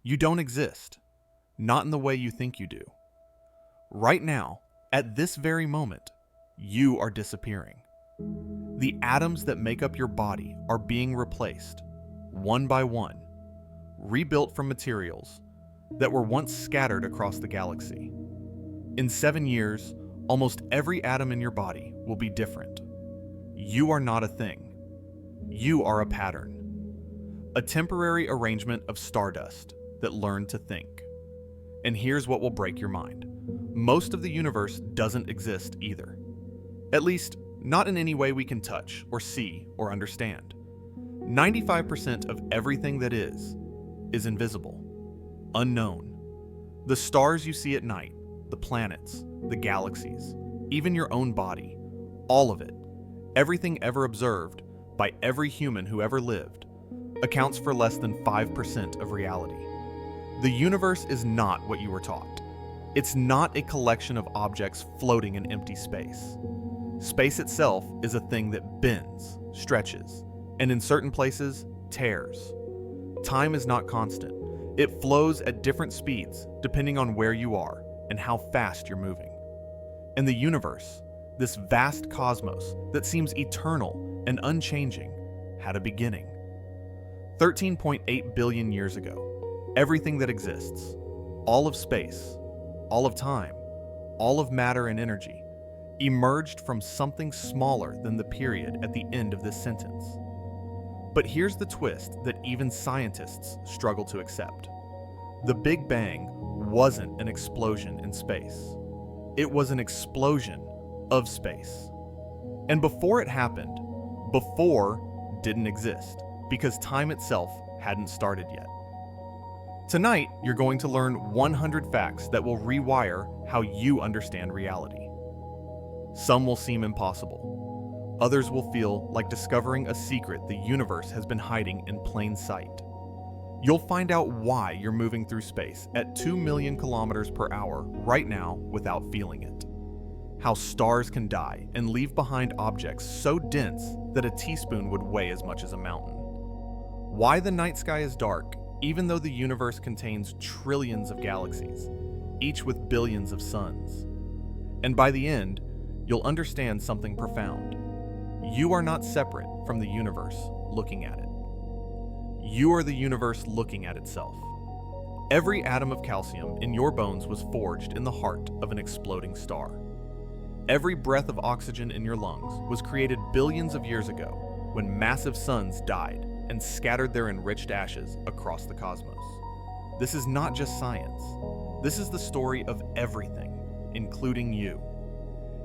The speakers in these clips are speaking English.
You don't exist, not in the way you think you do. Right now, at this very moment, you are disappearing. The atoms that make up your body are being replaced, one by one, rebuilt from materials that were once scattered across the galaxy. In 7 years, almost every atom in your body will be different. You are not a thing. You are a pattern. A temporary arrangement of stardust that learned to think. And here's what will break your mind. Most of the universe doesn't exist either. At least, not in any way we can touch or see or understand. 95% of everything that is invisible, unknown. The stars you see at night, the planets, the galaxies, even your own body, all of it, everything ever observed by every human who ever lived, accounts for less than 5% of reality. The universe is not what you were taught. It's not a collection of objects floating in empty space. Space itself is a thing that bends, stretches, and in certain places, tears. Time is not constant. It flows at different speeds depending on where you are and how fast you're moving. And the universe, this vast cosmos that seems eternal and unchanging, had a beginning. 13.8 billion years ago, everything that exists, all of space, all of time, all of matter and energy, emerged from something smaller than the period at the end of this sentence. But here's the twist that even scientists struggle to accept. The Big Bang wasn't an explosion in space. It was an explosion of space. And before it happened, before didn't exist, because time itself hadn't started yet. Tonight, you're going to learn 100 facts that will rewire how you understand reality. Some will seem impossible. Others will feel like discovering a secret the universe has been hiding in plain sight. You'll find out why you're moving through space at 2 million kilometers per hour right now without feeling it. How stars can die and leave behind objects so dense that a teaspoon would weigh as much as a mountain. Why the night sky is dark, even though the universe contains trillions of galaxies, each with billions of suns. And by the end, you'll understand something profound. You are not separate from the universe looking at it. You are the universe looking at itself. Every atom of calcium in your bones was forged in the heart of an exploding star. Every breath of oxygen in your lungs was created billions of years ago when massive suns died and scattered their enriched ashes across the cosmos. This is not just science. This is the story of everything, including you.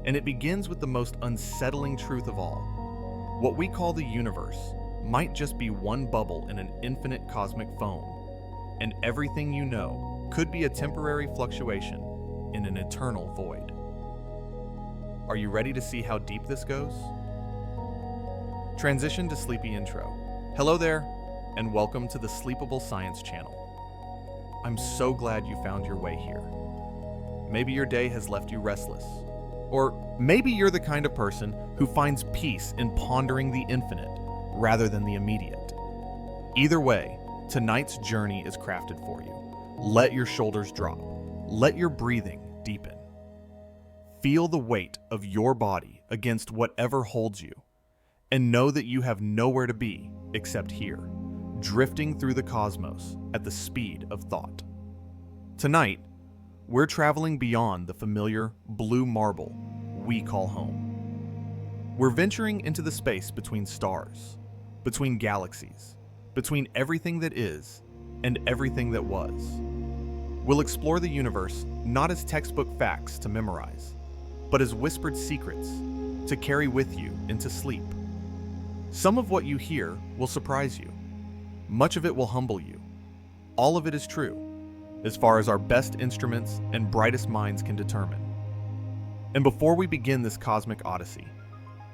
And it begins with the most unsettling truth of all. What we call the universe might just be one bubble in an infinite cosmic foam, and everything you know could be a temporary fluctuation in an eternal void. Are you ready to see how deep this goes? Transition to sleepy intro. Hello there, and welcome to the Sleepable Science Channel. I'm so glad you found your way here. Maybe your day has left you restless, or maybe you're the kind of person who finds peace in pondering the infinite rather than the immediate. Either way, tonight's journey is crafted for you. Let your shoulders drop. Let your breathing deepen. Feel the weight of your body against whatever holds you, and know that you have nowhere to be except here, drifting through the cosmos at the speed of thought. Tonight, we're traveling beyond the familiar blue marble we call home. We're venturing into the space between stars, between galaxies, between everything that is and everything that was. We'll explore the universe not as textbook facts to memorize, but as whispered secrets to carry with you into sleep. Some of what you hear will surprise you. Much of it will humble you. All of it is true, as far as our best instruments and brightest minds can determine. And before we begin this cosmic odyssey,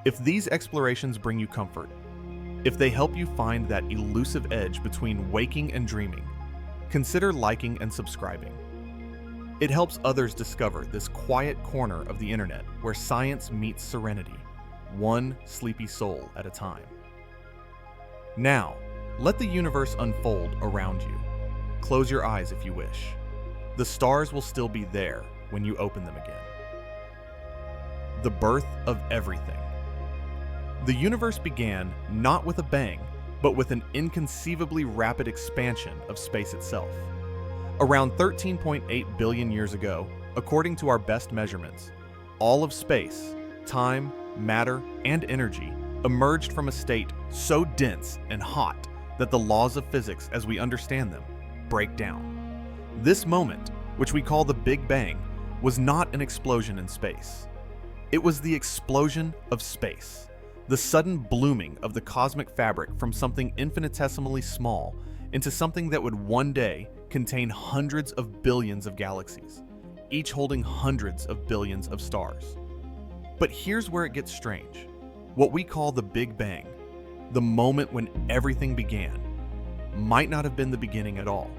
if these explorations bring you comfort, if they help you find that elusive edge between waking and dreaming, consider liking and subscribing. It helps others discover this quiet corner of the internet where science meets serenity, one sleepy soul at a time. Now, let the universe unfold around you. Close your eyes if you wish. The stars will still be there when you open them again. The birth of everything. The universe began not with a bang, but with an inconceivably rapid expansion of space itself. Around 13.8 billion years ago, according to our best measurements, all of space, time, matter, and energy emerged from a state so dense and hot that the laws of physics as we understand them break down. This moment, which we call the Big Bang, was not an explosion in space. It was the explosion of space, the sudden blooming of the cosmic fabric from something infinitesimally small into something that would one day contain hundreds of billions of galaxies, each holding hundreds of billions of stars. But here's where it gets strange. What we call the Big Bang, the moment when everything began, might not have been the beginning at all.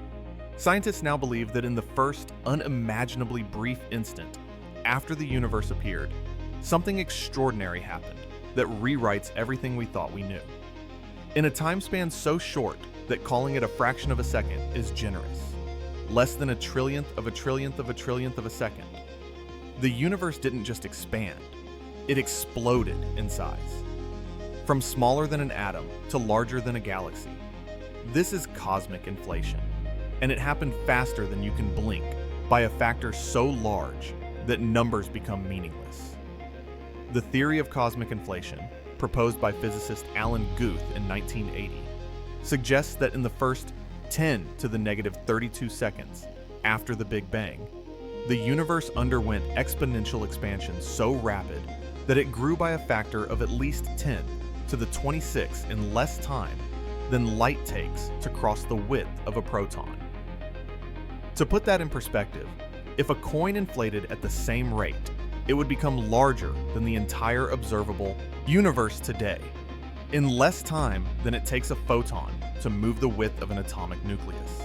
Scientists now believe that in the first unimaginably brief instant after the universe appeared, something extraordinary happened that rewrites everything we thought we knew. In a time span so short that calling it a fraction of a second is generous, less than a trillionth of a trillionth of a trillionth of a second, the universe didn't just expand, it exploded in size. From smaller than an atom to larger than a galaxy. This is cosmic inflation, and it happened faster than you can blink by a factor so large that numbers become meaningless. The theory of cosmic inflation, proposed by physicist Alan Guth in 1980, suggests that in the first 10 to the negative 32 seconds after the Big Bang, the universe underwent exponential expansion so rapid that it grew by a factor of at least 10 to the 26 in less time than light takes to cross the width of a proton. To put that in perspective, if a coin inflated at the same rate, it would become larger than the entire observable universe today, in less time than it takes a photon to move the width of an atomic nucleus.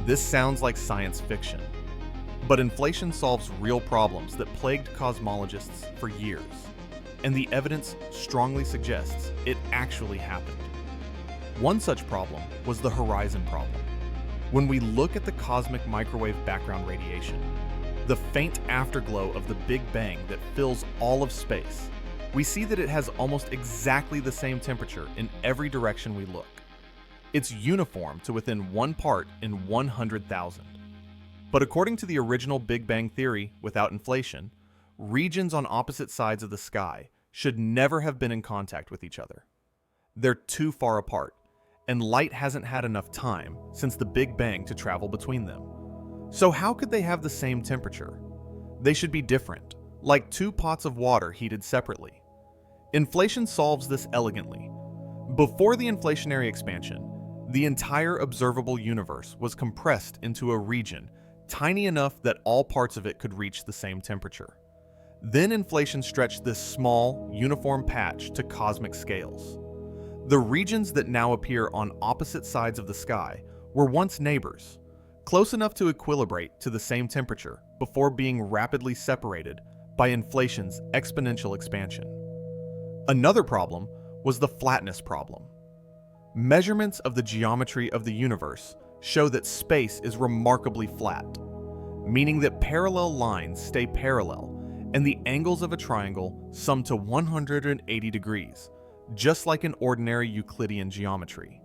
This sounds like science fiction, but inflation solves real problems that plagued cosmologists for years, and the evidence strongly suggests it actually happened. One such problem was the horizon problem. When we look at the cosmic microwave background radiation, the faint afterglow of the Big Bang that fills all of space, we see that it has almost exactly the same temperature in every direction we look. It's uniform to within 1 part in 100,000. But according to the original Big Bang theory without inflation, regions on opposite sides of the sky should never have been in contact with each other. They're too far apart, and light hasn't had enough time since the Big Bang to travel between them. So how could they have the same temperature? They should be different, like 2 pots of water heated separately. Inflation solves this elegantly. Before the inflationary expansion, the entire observable universe was compressed into a region tiny enough that all parts of it could reach the same temperature. Then inflation stretched this small, uniform patch to cosmic scales. The regions that now appear on opposite sides of the sky were once neighbors, close enough to equilibrate to the same temperature before being rapidly separated by inflation's exponential expansion. Another problem was the flatness problem. Measurements of the geometry of the universe show that space is remarkably flat, meaning that parallel lines stay parallel and the angles of a triangle sum to 180 degrees, just like in ordinary Euclidean geometry.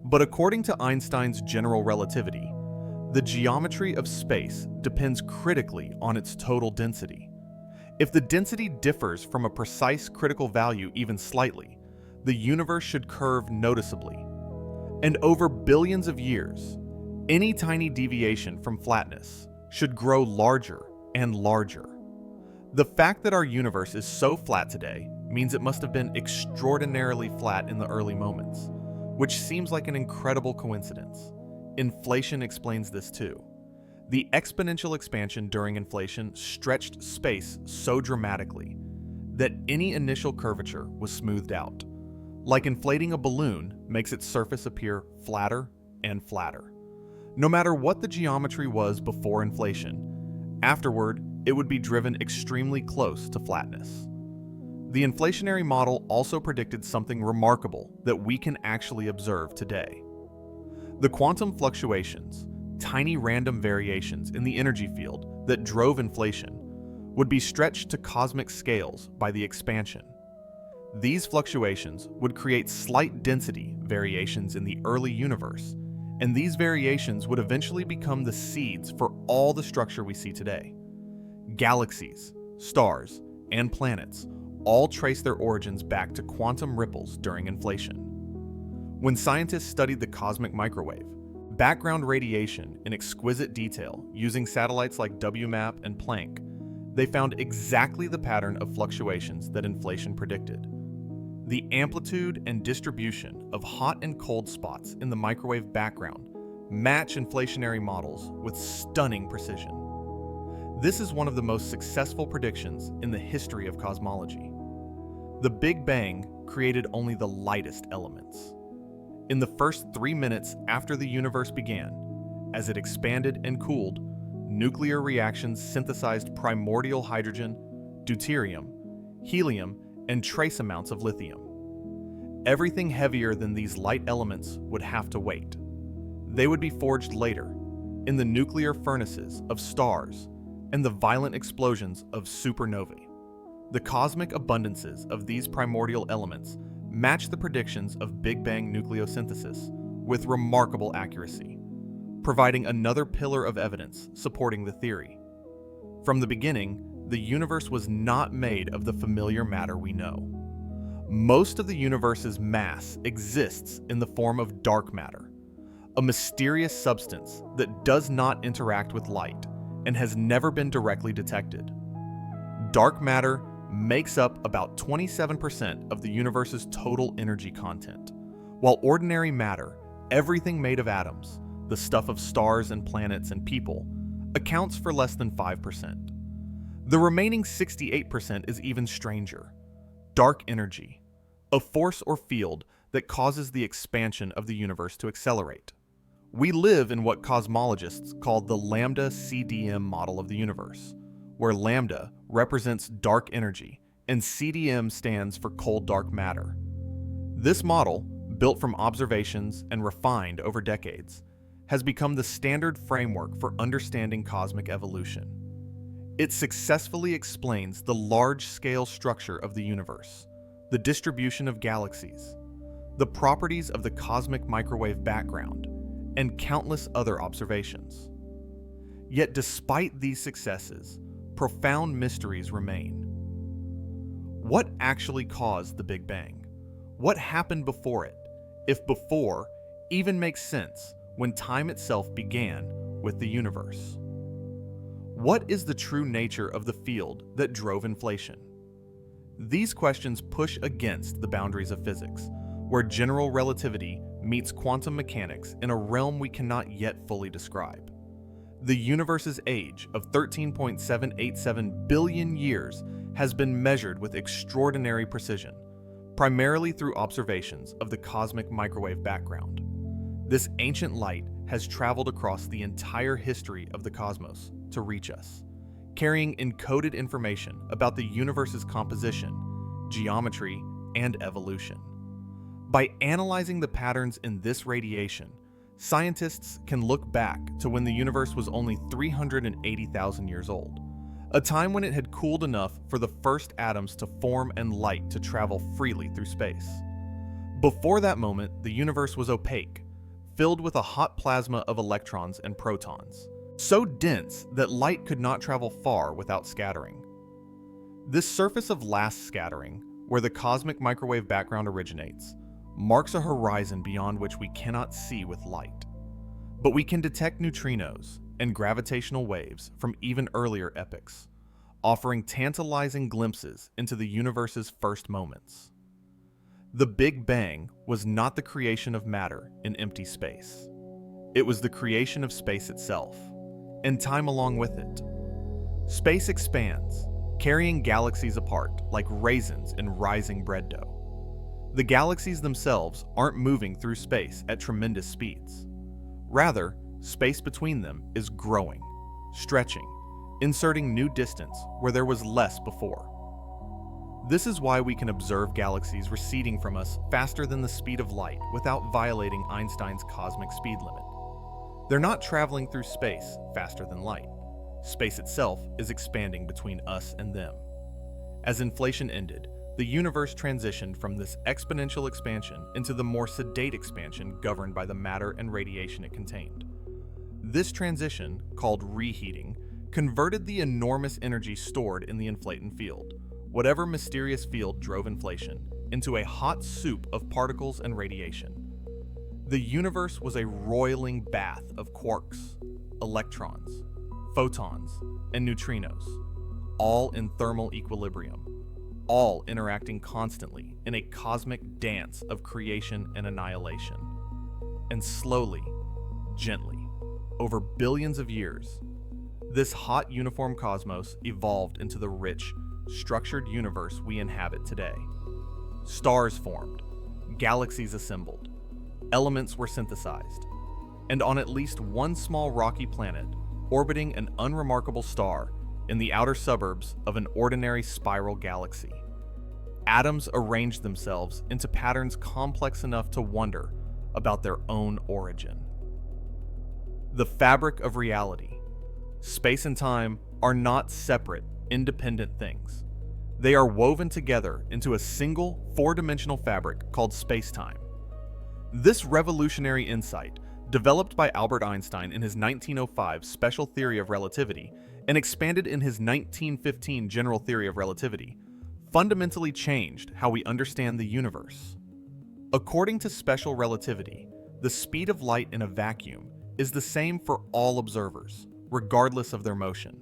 But according to Einstein's general relativity, the geometry of space depends critically on its total density. If the density differs from a precise critical value even slightly, the universe should curve noticeably. And over billions of years, any tiny deviation from flatness should grow larger and larger. The fact that our universe is so flat today means it must have been extraordinarily flat in the early moments, which seems like an incredible coincidence. Inflation explains this too. The exponential expansion during inflation stretched space so dramatically that any initial curvature was smoothed out. Like inflating a balloon makes its surface appear flatter and flatter. No matter what the geometry was before inflation, afterward it would be driven extremely close to flatness. The inflationary model also predicted something remarkable that we can actually observe today. The quantum fluctuations, tiny random variations in the energy field that drove inflation, would be stretched to cosmic scales by the expansion. These fluctuations would create slight density variations in the early universe, and these variations would eventually become the seeds for all the structure we see today. Galaxies, stars, and planets all trace their origins back to quantum ripples during inflation. When scientists studied the cosmic microwave, background radiation in exquisite detail using satellites like WMAP and Planck, they found exactly the pattern of fluctuations that inflation predicted. The amplitude and distribution of hot and cold spots in the microwave background match inflationary models with stunning precision. This is one of the most successful predictions in the history of cosmology. The Big Bang created only the lightest elements. In the first 3 minutes after the universe began, as it expanded and cooled, nuclear reactions synthesized primordial hydrogen, deuterium, helium, and trace amounts of lithium. Everything heavier than these light elements would have to wait. They would be forged later, in the nuclear furnaces of stars and the violent explosions of supernovae. The cosmic abundances of these primordial elements match the predictions of Big Bang nucleosynthesis with remarkable accuracy, providing another pillar of evidence supporting the theory. From the beginning, the universe was not made of the familiar matter we know. Most of the universe's mass exists in the form of dark matter, a mysterious substance that does not interact with light and has never been directly detected. Dark matter makes up about 27% of the universe's total energy content, while ordinary matter, everything made of atoms, the stuff of stars and planets and people, accounts for less than 5%. The remaining 68% is even stranger. Dark energy, a force or field that causes the expansion of the universe to accelerate. We live in what cosmologists call the lambda CDM model of the universe, where lambda represents dark energy and CDM stands for cold dark matter. This model, built from observations and refined over decades, has become the standard framework for understanding cosmic evolution. It successfully explains the large-scale structure of the universe, the distribution of galaxies, the properties of the cosmic microwave background, and countless other observations. Yet despite these successes, profound mysteries remain. What actually caused the Big Bang? What happened before it, if before even makes sense when time itself began with the universe? What is the true nature of the field that drove inflation? These questions push against the boundaries of physics, where general relativity meets quantum mechanics in a realm we cannot yet fully describe. The universe's age of 13.787 billion years has been measured with extraordinary precision, primarily through observations of the cosmic microwave background. This ancient light has traveled across the entire history of the cosmos to reach us, carrying encoded information about the universe's composition, geometry, and evolution. By analyzing the patterns in this radiation, scientists can look back to when the universe was only 380,000 years old, a time when it had cooled enough for the first atoms to form and light to travel freely through space. Before that moment, the universe was opaque, filled with a hot plasma of electrons and protons, so dense that light could not travel far without scattering. This surface of last scattering, where the cosmic microwave background originates, marks a horizon beyond which we cannot see with light. But we can detect neutrinos and gravitational waves from even earlier epochs, offering tantalizing glimpses into the universe's first moments. The Big Bang was not the creation of matter in empty space. It was the creation of space itself, and time along with it. Space expands, carrying galaxies apart like raisins in rising bread dough. The galaxies themselves aren't moving through space at tremendous speeds. Rather, space between them is growing, stretching, inserting new distance where there was less before. This is why we can observe galaxies receding from us faster than the speed of light without violating Einstein's cosmic speed limit. They're not traveling through space faster than light. Space itself is expanding between us and them. As inflation ended, the universe transitioned from this exponential expansion into the more sedate expansion governed by the matter and radiation it contained. This transition, called reheating, converted the enormous energy stored in the inflating field, whatever mysterious field drove inflation, into a hot soup of particles and radiation. The universe was a roiling bath of quarks, electrons, photons, and neutrinos, all in thermal equilibrium, all interacting constantly in a cosmic dance of creation and annihilation. And slowly, gently, over billions of years, this hot uniform cosmos evolved into the rich, structured universe we inhabit today. Stars formed, galaxies assembled, elements were synthesized, and on at least one small rocky planet, orbiting an unremarkable star in the outer suburbs of an ordinary spiral galaxy, atoms arranged themselves into patterns complex enough to wonder about their own origin. The fabric of reality. Space and time are not separate, independent things. They are woven together into a single, four-dimensional fabric called space-time. This revolutionary insight, developed by Albert Einstein in his 1905 special theory of relativity and expanded in his 1915 general theory of relativity, fundamentally changed how we understand the universe. According to special relativity, the speed of light in a vacuum is the same for all observers, regardless of their motion.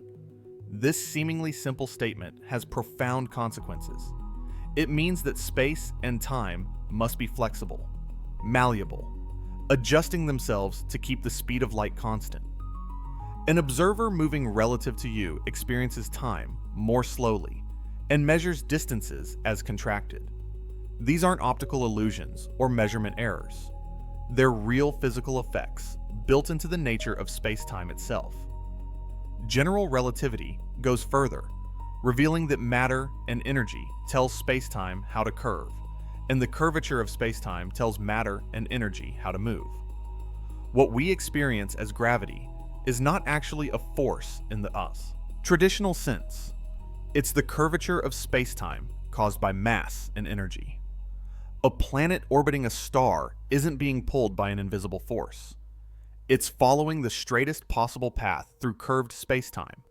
This seemingly simple statement has profound consequences. It means that space and time must be flexible, malleable, adjusting themselves to keep the speed of light constant. An observer moving relative to you experiences time more slowly and measures distances as contracted. These aren't optical illusions or measurement errors. They're real physical effects built into the nature of space-time itself. General relativity goes further, revealing that matter and energy tells space-time how to curve, and the curvature of space-time tells matter and energy how to move. What we experience as gravity is not actually a force in the traditional sense. It's the curvature of space-time caused by mass and energy. A planet orbiting a star isn't being pulled by an invisible force. It's following the straightest possible path through curved space-time,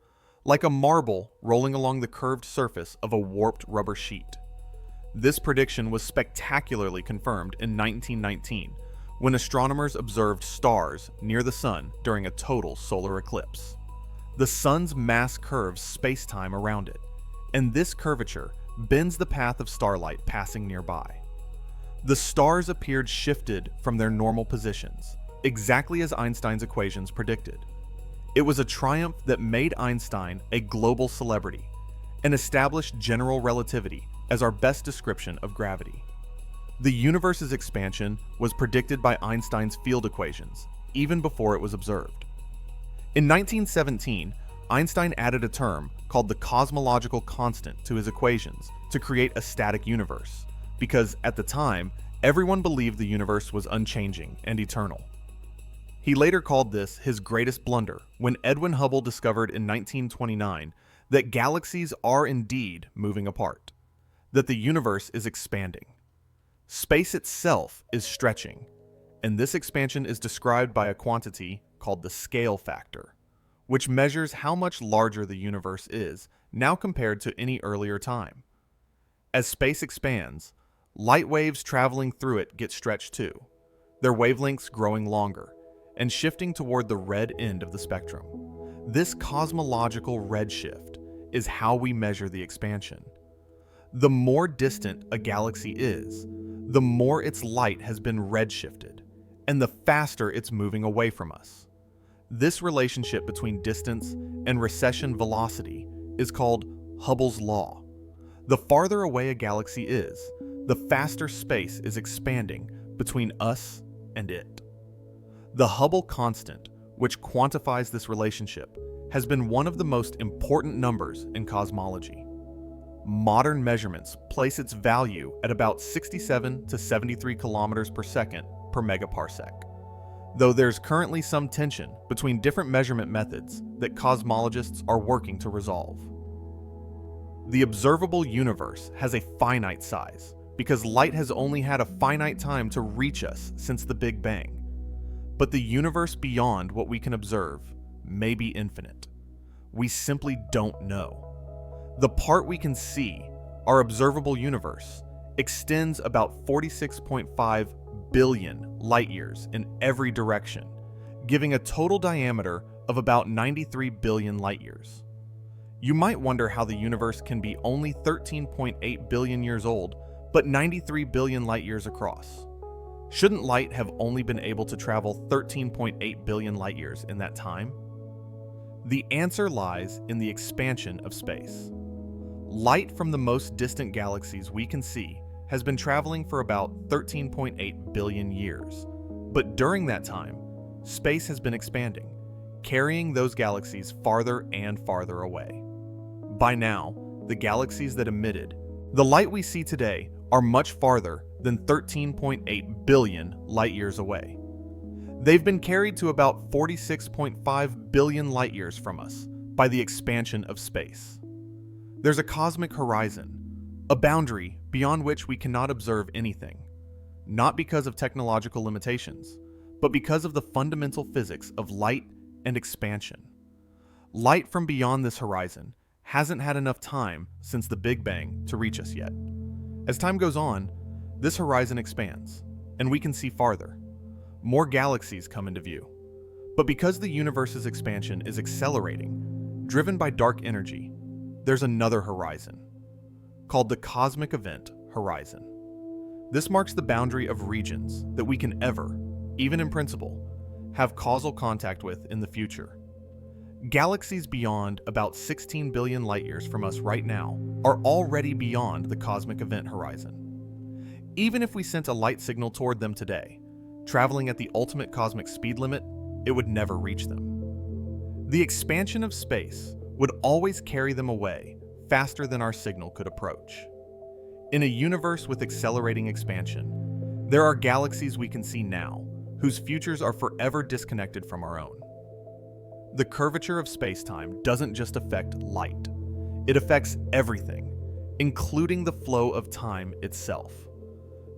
like a marble rolling along the curved surface of a warped rubber sheet. This prediction was spectacularly confirmed in 1919, when astronomers observed stars near the sun during a total solar eclipse. The sun's mass curves space-time around it, and this curvature bends the path of starlight passing nearby. The stars appeared shifted from their normal positions, exactly as Einstein's equations predicted. It was a triumph that made Einstein a global celebrity and established general relativity as our best description of gravity. The universe's expansion was predicted by Einstein's field equations, even before it was observed. In 1917, Einstein added a term called the cosmological constant to his equations to create a static universe, because at the time, everyone believed the universe was unchanging and eternal. He later called this his greatest blunder when Edwin Hubble discovered in 1929 that galaxies are indeed moving apart, that the universe is expanding. Space itself is stretching, and this expansion is described by a quantity called the scale factor, which measures how much larger the universe is now compared to any earlier time. As space expands, light waves traveling through it get stretched too, their wavelengths growing longer and shifting toward the red end of the spectrum. This cosmological redshift is how we measure the expansion. The more distant a galaxy is, the more its light has been redshifted, and the faster it's moving away from us. This relationship between distance and recession velocity is called Hubble's law. The farther away a galaxy is, the faster space is expanding between us and it. The Hubble constant, which quantifies this relationship, has been one of the most important numbers in cosmology. modern measurements place its value at about 67 to 73 kilometers per second per megaparsec, though there's currently some tension between different measurement methods that cosmologists are working to resolve. The observable universe has a finite size because light has only had a finite time to reach us since the Big Bang. But the universe beyond what we can observe may be infinite. We simply don't know. The part we can see, our observable universe, extends about 46.5 billion light years in every direction, giving a total diameter of about 93 billion light years. You might wonder how the universe can be only 13.8 billion years old, but 93 billion light years across. Shouldn't light have only been able to travel 13.8 billion light years in that time? The answer lies in the expansion of space. Light from the most distant galaxies we can see has been traveling for about 13.8 billion years, but during that time, space has been expanding, carrying those galaxies farther and farther away. By now, the galaxies that emitted the light we see today are much farther than 13.8 billion light years away. They've been carried to about 46.5 billion light years from us by the expansion of space. There's a cosmic horizon, a boundary beyond which we cannot observe anything, not because of technological limitations, but because of the fundamental physics of light and expansion. Light from beyond this horizon hasn't had enough time since the Big Bang to reach us yet. As time goes on, this horizon expands, and we can see farther. More galaxies come into view. But because the universe's expansion is accelerating, driven by dark energy, there's another horizon, called the cosmic event horizon. This marks the boundary of regions that we can ever, even in principle, have causal contact with in the future. Galaxies beyond about 16 billion light years from us right now are already beyond the cosmic event horizon. Even if we sent a light signal toward them today, traveling at the ultimate cosmic speed limit, it would never reach them. The expansion of space would always carry them away faster than our signal could approach. In a universe with accelerating expansion, there are galaxies we can see now, whose futures are forever disconnected from our own. The curvature of space-time doesn't just affect light. It affects everything, including the flow of time itself.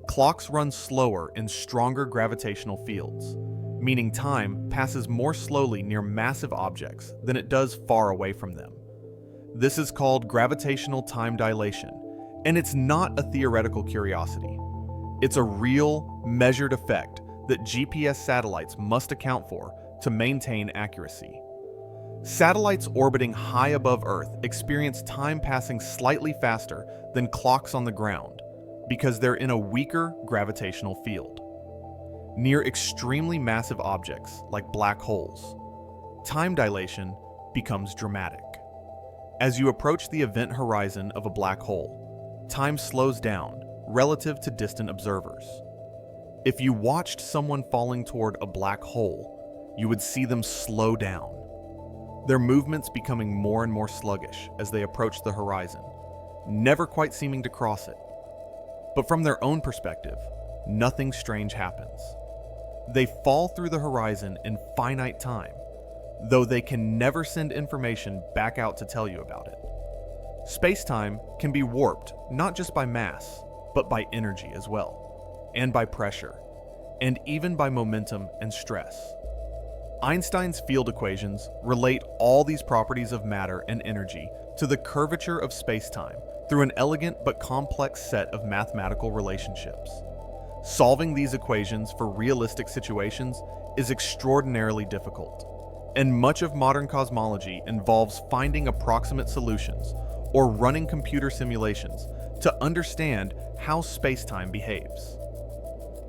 Clocks run slower in stronger gravitational fields, meaning time passes more slowly near massive objects than it does far away from them. This is called gravitational time dilation, and it's not a theoretical curiosity. It's a real, measured effect that GPS satellites must account for to maintain accuracy. Satellites orbiting high above Earth experience time passing slightly faster than clocks on the ground because they're in a weaker gravitational field. Near extremely massive objects like black holes, time dilation becomes dramatic. As you approach the event horizon of a black hole, time slows down relative to distant observers. If you watched someone falling toward a black hole, you would see them slow down, their movements becoming more and more sluggish as they approach the horizon, never quite seeming to cross it. But from their own perspective, nothing strange happens. They fall through the horizon in finite time, though they can never send information back out to tell you about it. Space-time can be warped not just by mass, but by energy as well, and by pressure, and even by momentum and stress. Einstein's field equations relate all these properties of matter and energy to the curvature of space-time through an elegant but complex set of mathematical relationships. Solving these equations for realistic situations is extraordinarily difficult, and much of modern cosmology involves finding approximate solutions or running computer simulations to understand how space-time behaves.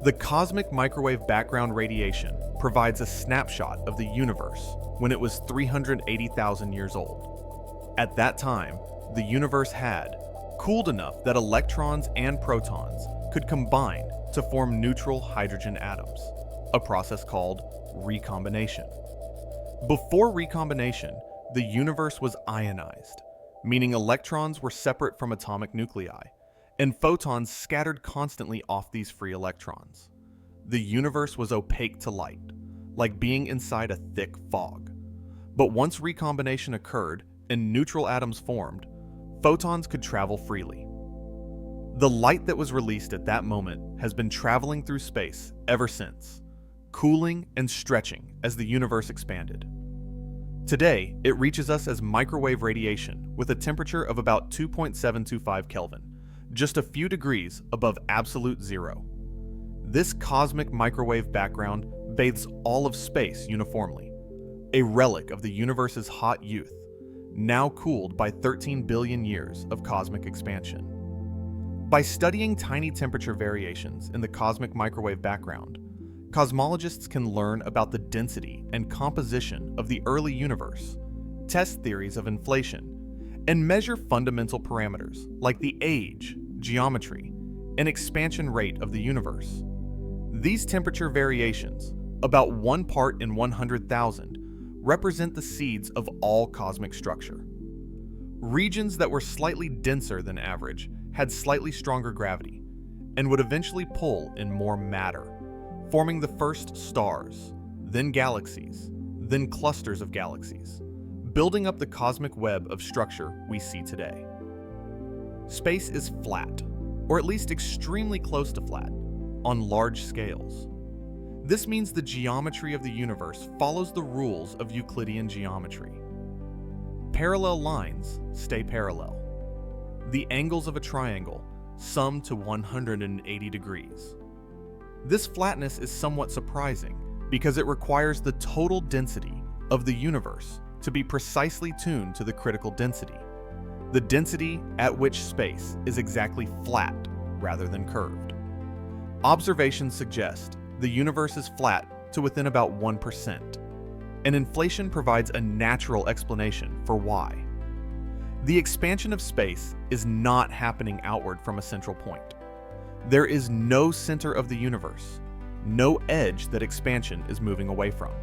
The cosmic microwave background radiation provides a snapshot of the universe when it was 380,000 years old. At that time, the universe had cooled enough that electrons and protons could combine to form neutral hydrogen atoms, a process called recombination. Before recombination, the universe was ionized, meaning electrons were separate from atomic nuclei, and photons scattered constantly off these free electrons. The universe was opaque to light, like being inside a thick fog. But once recombination occurred and neutral atoms formed, photons could travel freely. The light that was released at that moment has been traveling through space ever since, cooling and stretching as the universe expanded. Today, it reaches us as microwave radiation with a temperature of about 2.725 Kelvin, just a few degrees above absolute zero. This cosmic microwave background bathes all of space uniformly, a relic of the universe's hot youth, now cooled by 13 billion years of cosmic expansion. By studying tiny temperature variations in the cosmic microwave background, cosmologists can learn about the density and composition of the early universe, test theories of inflation, and measure fundamental parameters like the age, geometry, and expansion rate of the universe. These temperature variations, about 1 part in 100,000, represent the seeds of all cosmic structure. Regions that were slightly denser than average had slightly stronger gravity and would eventually pull in more matter, forming the first stars, then galaxies, then clusters of galaxies, building up the cosmic web of structure we see today. Space is flat, or at least extremely close to flat, on large scales. This means the geometry of the universe follows the rules of Euclidean geometry. Parallel lines stay parallel. The angles of a triangle sum to 180 degrees. This flatness is somewhat surprising because it requires the total density of the universe to be precisely tuned to the critical density, the density at which space is exactly flat rather than curved. Observations suggest the universe is flat to within about 1%, and inflation provides a natural explanation for why. The expansion of space is not happening outward from a central point. There is no center of the universe, no edge that expansion is moving away from.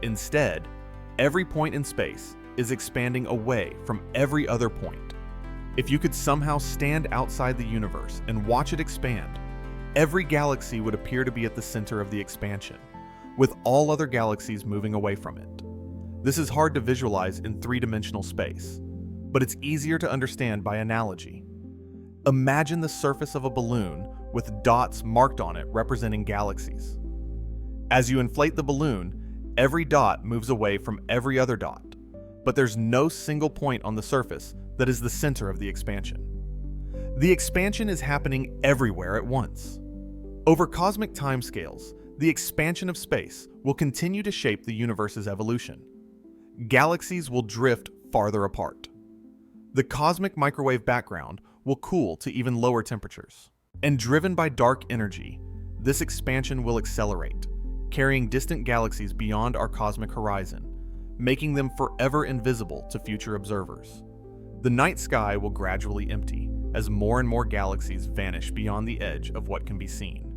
Instead, every point in space is expanding away from every other point. If you could somehow stand outside the universe and watch it expand, every galaxy would appear to be at the center of the expansion, with all other galaxies moving away from it. This is hard to visualize in three-dimensional space, but it's easier to understand by analogy. Imagine the surface of a balloon with dots marked on it representing galaxies. As you inflate the balloon, every dot moves away from every other dot, but there's no single point on the surface that is the center of the expansion. The expansion is happening everywhere at once. Over cosmic timescales, the expansion of space will continue to shape the universe's evolution. Galaxies will drift farther apart. The cosmic microwave background will cool to even lower temperatures. And driven by dark energy, this expansion will accelerate, carrying distant galaxies beyond our cosmic horizon, making them forever invisible to future observers. The night sky will gradually empty as more and more galaxies vanish beyond the edge of what can be seen.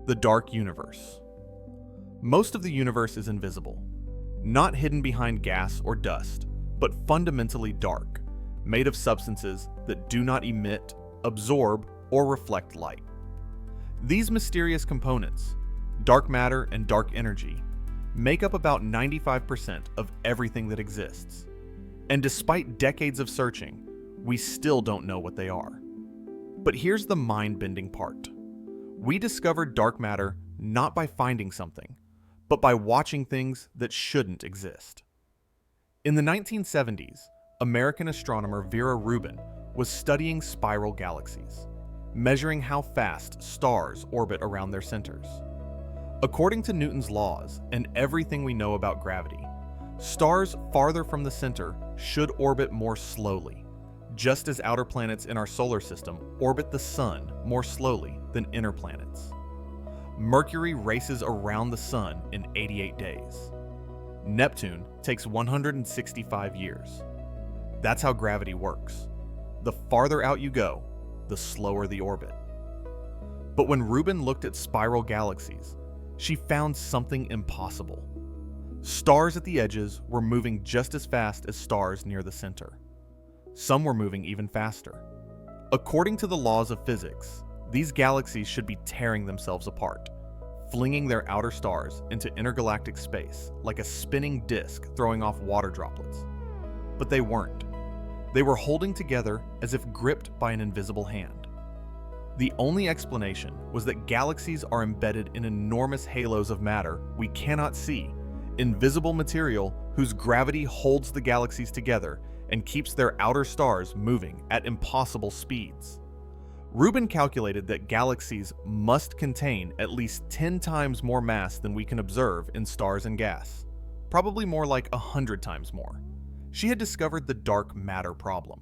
The dark universe. Most of the universe is invisible, not hidden behind gas or dust, but fundamentally dark, made of substances that do not emit, absorb, or reflect light. These mysterious components, dark matter and dark energy, make up about 95% of everything that exists. And despite decades of searching, we still don't know what they are. But here's the mind-bending part. We discovered dark matter not by finding something, but by watching things that shouldn't exist. In the 1970s, American astronomer Vera Rubin was studying spiral galaxies, measuring how fast stars orbit around their centers. According to Newton's laws and everything we know about gravity, stars farther from the center should orbit more slowly, just as outer planets in our solar system orbit the sun more slowly than inner planets. Mercury races around the sun in 88 days. Neptune takes 165 years. That's how gravity works. The farther out you go, the slower the orbit. But when Rubin looked at spiral galaxies, she found something impossible. Stars at the edges were moving just as fast as stars near the center. Some were moving even faster. According to the laws of physics, these galaxies should be tearing themselves apart, flinging their outer stars into intergalactic space like a spinning disk throwing off water droplets. But they weren't. They were holding together as if gripped by an invisible hand. The only explanation was that galaxies are embedded in enormous halos of matter we cannot see, invisible material whose gravity holds the galaxies together and keeps their outer stars moving at impossible speeds. Rubin calculated that galaxies must contain at least 10 times more mass than we can observe in stars and gas, probably more like 100 times more. She had discovered the dark matter problem.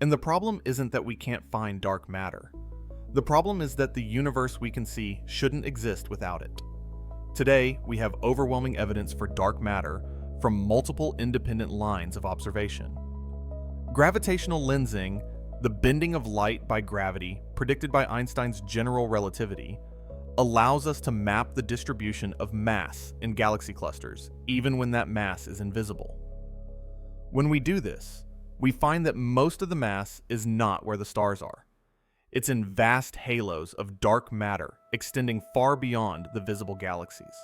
And the problem isn't that we can't find dark matter. The problem is that the universe we can see shouldn't exist without it. Today, we have overwhelming evidence for dark matter from multiple independent lines of observation. Gravitational lensing, the bending of light by gravity predicted by Einstein's general relativity, allows us to map the distribution of mass in galaxy clusters, even when that mass is invisible. When we do this, we find that most of the mass is not where the stars are. It's in vast halos of dark matter extending far beyond the visible galaxies.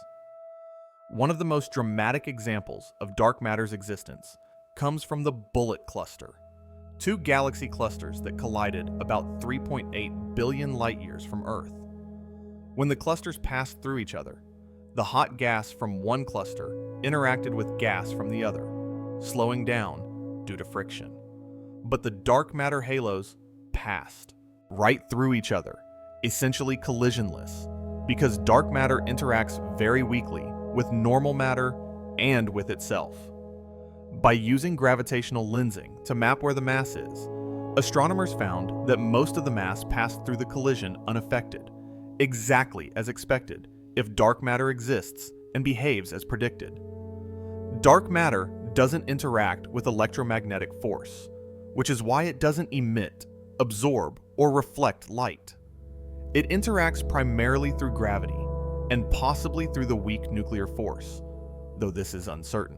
One of the most dramatic examples of dark matter's existence comes from the Bullet Cluster, two galaxy clusters that collided about 3.8 billion light-years from Earth. When the clusters passed through each other, the hot gas from one cluster interacted with gas from the other, slowing down due to friction. But the dark matter halos passed right through each other, essentially collisionless, because dark matter interacts very weakly with normal matter and with itself. By using gravitational lensing to map where the mass is, astronomers found that most of the mass passed through the collision unaffected, exactly as expected if dark matter exists and behaves as predicted. Dark matter doesn't interact with electromagnetic force, which is why it doesn't emit, absorb, or reflect light. It interacts primarily through gravity, and possibly through the weak nuclear force, though this is uncertain.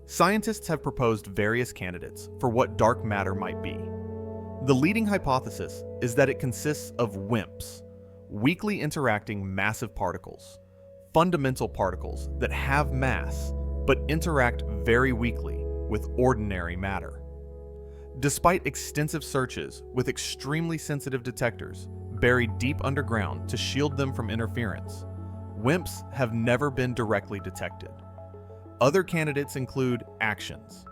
Scientists have proposed various candidates for what dark matter might be. The leading hypothesis is that it consists of WIMPs, weakly interacting massive particles, fundamental particles that have mass but interact very weakly with ordinary matter. Despite extensive searches with extremely sensitive detectors buried deep underground to shield them from interference, WIMPs have never been directly detected. Other candidates include actions,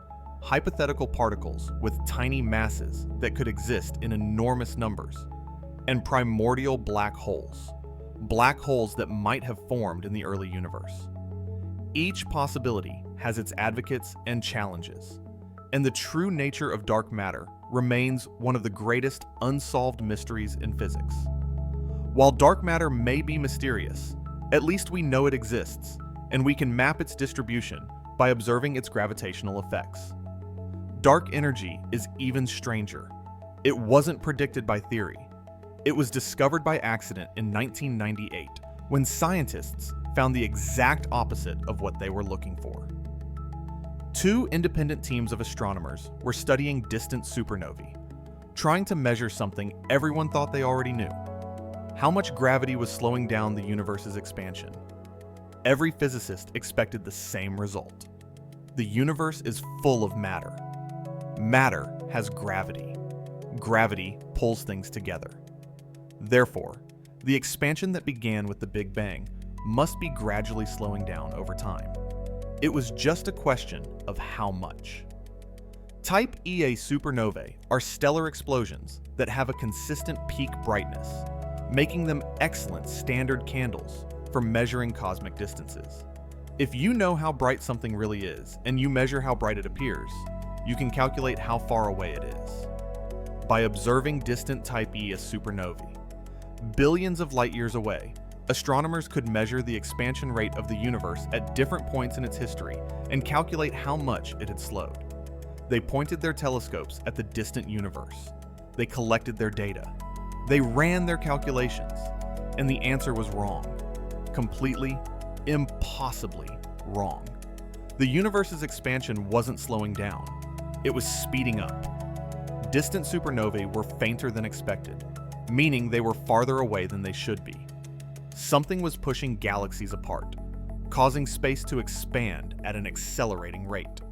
hypothetical particles with tiny masses that could exist in enormous numbers, and primordial black holes that might have formed in the early universe. Each possibility has its advocates and challenges, and the true nature of dark matter remains one of the greatest unsolved mysteries in physics. While dark matter may be mysterious, at least we know it exists, and we can map its distribution by observing its gravitational effects. Dark energy is even stranger. It wasn't predicted by theory. It was discovered by accident in 1998, when scientists found the exact opposite of what they were looking for. Two independent teams of astronomers were studying distant supernovae, trying to measure something everyone thought they already knew: how much gravity was slowing down the universe's expansion. Every physicist expected the same result. The universe is full of matter. Matter has gravity. Gravity pulls things together. Therefore, the expansion that began with the Big Bang must be gradually slowing down over time. It was just a question of how much. Type Ia supernovae are stellar explosions that have a consistent peak brightness, making them excellent standard candles for measuring cosmic distances. If you know how bright something really is, and you measure how bright it appears, you can calculate how far away it is. By observing distant Type Ia supernovae, billions of light years away, astronomers could measure the expansion rate of the universe at different points in its history and calculate how much it had slowed. They pointed their telescopes at the distant universe. They collected their data. They ran their calculations, and the answer was wrong. Completely, impossibly wrong. The universe's expansion wasn't slowing down. It was speeding up. distant supernovae were fainter than expected, meaning they were farther away than they should be. Something was pushing galaxies apart, causing space to expand at an accelerating rate.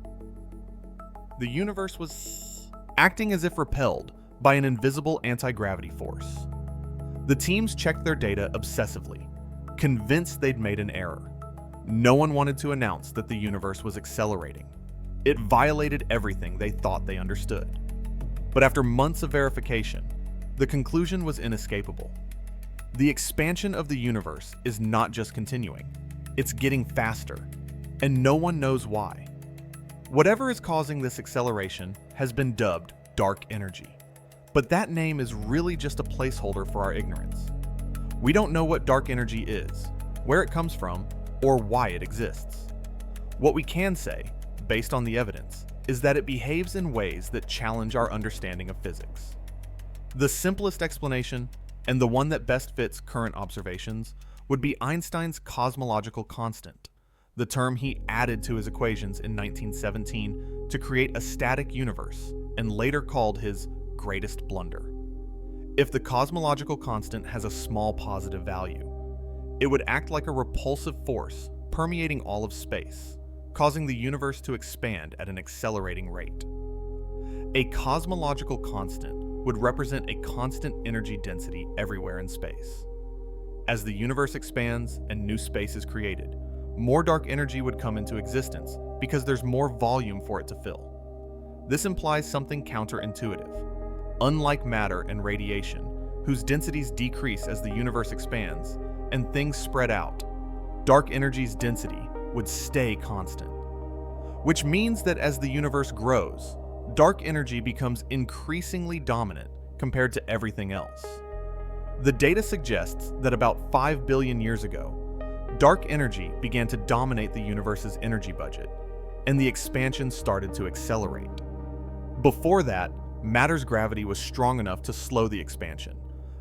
The universe was acting as if repelled by an invisible anti-gravity force. The teams checked their data obsessively, convinced they'd made an error. No one wanted to announce that the universe was accelerating. It violated everything they thought they understood. But after months of verification, the conclusion was inescapable. The expansion of the universe is not just continuing, it's getting faster, and no one knows why. Whatever is causing this acceleration has been dubbed dark energy. But that name is really just a placeholder for our ignorance. We don't know what dark energy is, where it comes from, or why it exists. What we can say, based on the evidence, is that it behaves in ways that challenge our understanding of physics. The simplest explanation, and the one that best fits current observations, would be Einstein's cosmological constant, the term he added to his equations in 1917 to create a static universe, and later called his greatest blunder. If the cosmological constant has a small positive value, it would act like a repulsive force permeating all of space, causing the universe to expand at an accelerating rate. A cosmological constant would represent a constant energy density everywhere in space. As the universe expands and new space is created, more dark energy would come into existence because there's more volume for it to fill. This implies something counterintuitive. Unlike matter and radiation, whose densities decrease as the universe expands and things spread out, dark energy's density would stay constant. Which means that as the universe grows, dark energy becomes increasingly dominant compared to everything else. The data suggests that about 5 billion years ago, dark energy began to dominate the universe's energy budget, and the expansion started to accelerate. Before that, matter's gravity was strong enough to slow the expansion,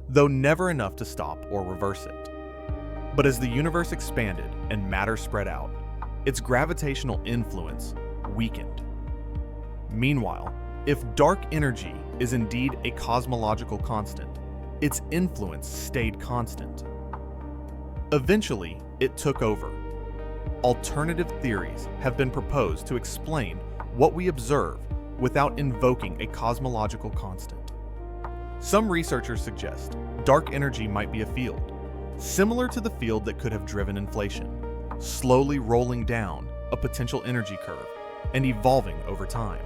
though never enough to stop or reverse it. But as the universe expanded and matter spread out, its gravitational influence weakened. Meanwhile, if dark energy is indeed a cosmological constant, its influence stayed constant. Eventually, it took over. Alternative theories have been proposed to explain what we observe without invoking a cosmological constant. Some researchers suggest dark energy might be a field, similar to the field that could have driven inflation, slowly rolling down a potential energy curve and evolving over time.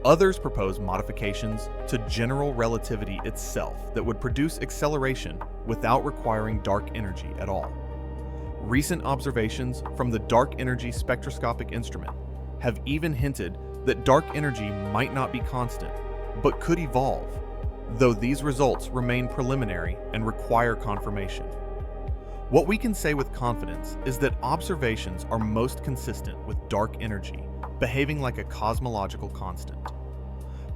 Others propose modifications to general relativity itself that would produce acceleration without requiring dark energy at all. Recent observations from the Dark Energy Spectroscopic Instrument have even hinted that dark energy might not be constant, but could evolve, though these results remain preliminary and require confirmation. What we can say with confidence is that observations are most consistent with dark energy behaving like a cosmological constant.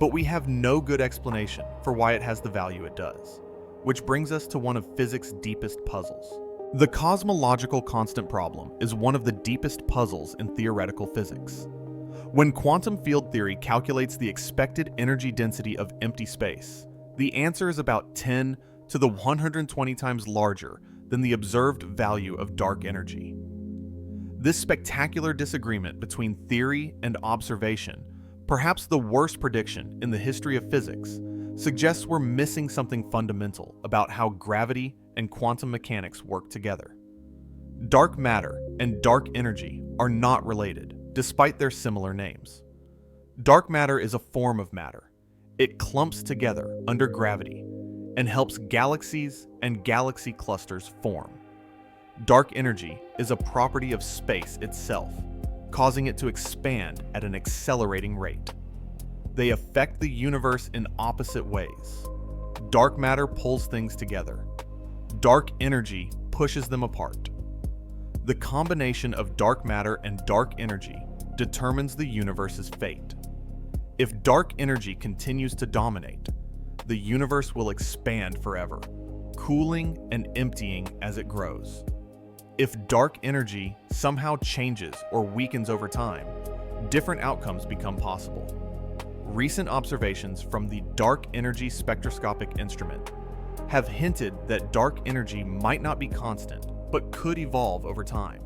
But we have no good explanation for why it has the value it does, which brings us to one of physics' deepest puzzles. The cosmological constant problem is one of the deepest puzzles in theoretical physics. When quantum field theory calculates the expected energy density of empty space, the answer is about 10 to the 120 times larger than the observed value of dark energy. This spectacular disagreement between theory and observation, perhaps the worst prediction in the history of physics, suggests we're missing something fundamental about how gravity and quantum mechanics work together. Dark matter and dark energy are not related, despite their similar names. Dark matter is a form of matter. It clumps together under gravity and helps galaxies and galaxy clusters form. Dark energy is a property of space itself, causing it to expand at an accelerating rate. They affect the universe in opposite ways. Dark matter pulls things together. Dark energy pushes them apart. The combination of dark matter and dark energy determines the universe's fate. If dark energy continues to dominate, the universe will expand forever, cooling and emptying as it grows. If dark energy somehow changes or weakens over time, different outcomes become possible. recent observations from the Dark Energy Spectroscopic Instrument have hinted that dark energy might not be constant, but could evolve over time,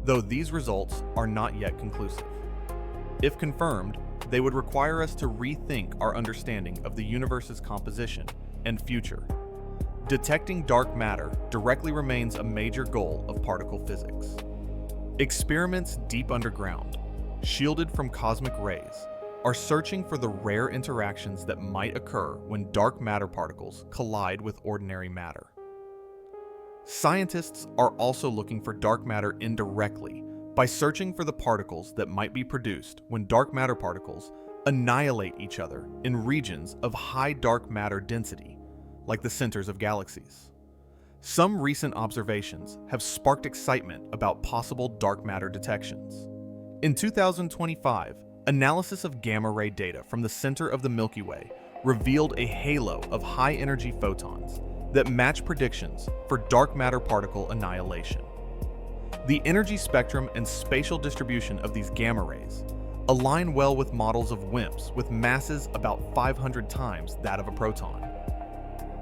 though these results are not yet conclusive. If confirmed, they would require us to rethink our understanding of the universe's composition and future. Detecting dark matter directly remains a major goal of particle physics. Experiments deep underground, shielded from cosmic rays, are searching for the rare interactions that might occur when dark matter particles collide with ordinary matter. Scientists are also looking for dark matter indirectly by searching for the particles that might be produced when dark matter particles annihilate each other in regions of high dark matter density, like the centers of galaxies. Some recent observations have sparked excitement about possible dark matter detections. In 2025, analysis of gamma-ray data from the center of the Milky Way revealed a halo of high-energy photons that match predictions for dark matter particle annihilation. The energy spectrum and spatial distribution of these gamma rays align well with models of WIMPs with masses about 500 times that of a proton.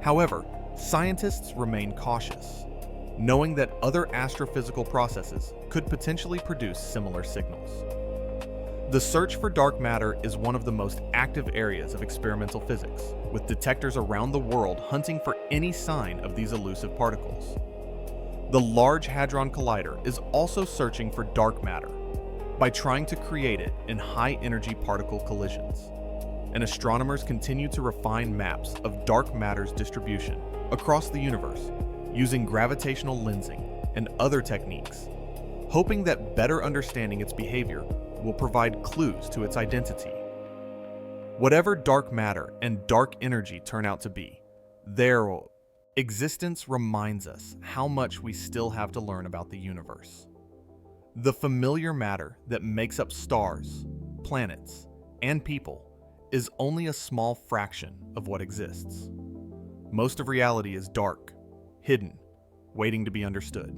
However, scientists remain cautious, knowing that other astrophysical processes could potentially produce similar signals. The search for dark matter is one of the most active areas of experimental physics, with detectors around the world hunting for any sign of these elusive particles. The Large Hadron Collider is also searching for dark matter by trying to create it in high-energy particle collisions, and astronomers continue to refine maps of dark matter's distribution across the universe using gravitational lensing and other techniques, hoping that better understanding its behavior will provide clues to its identity. Whatever dark matter and dark energy turn out to be, their existence reminds us how much we still have to learn about the universe. The familiar matter that makes up stars, planets, and people is only a small fraction of what exists. Most of reality is dark, hidden, waiting to be understood.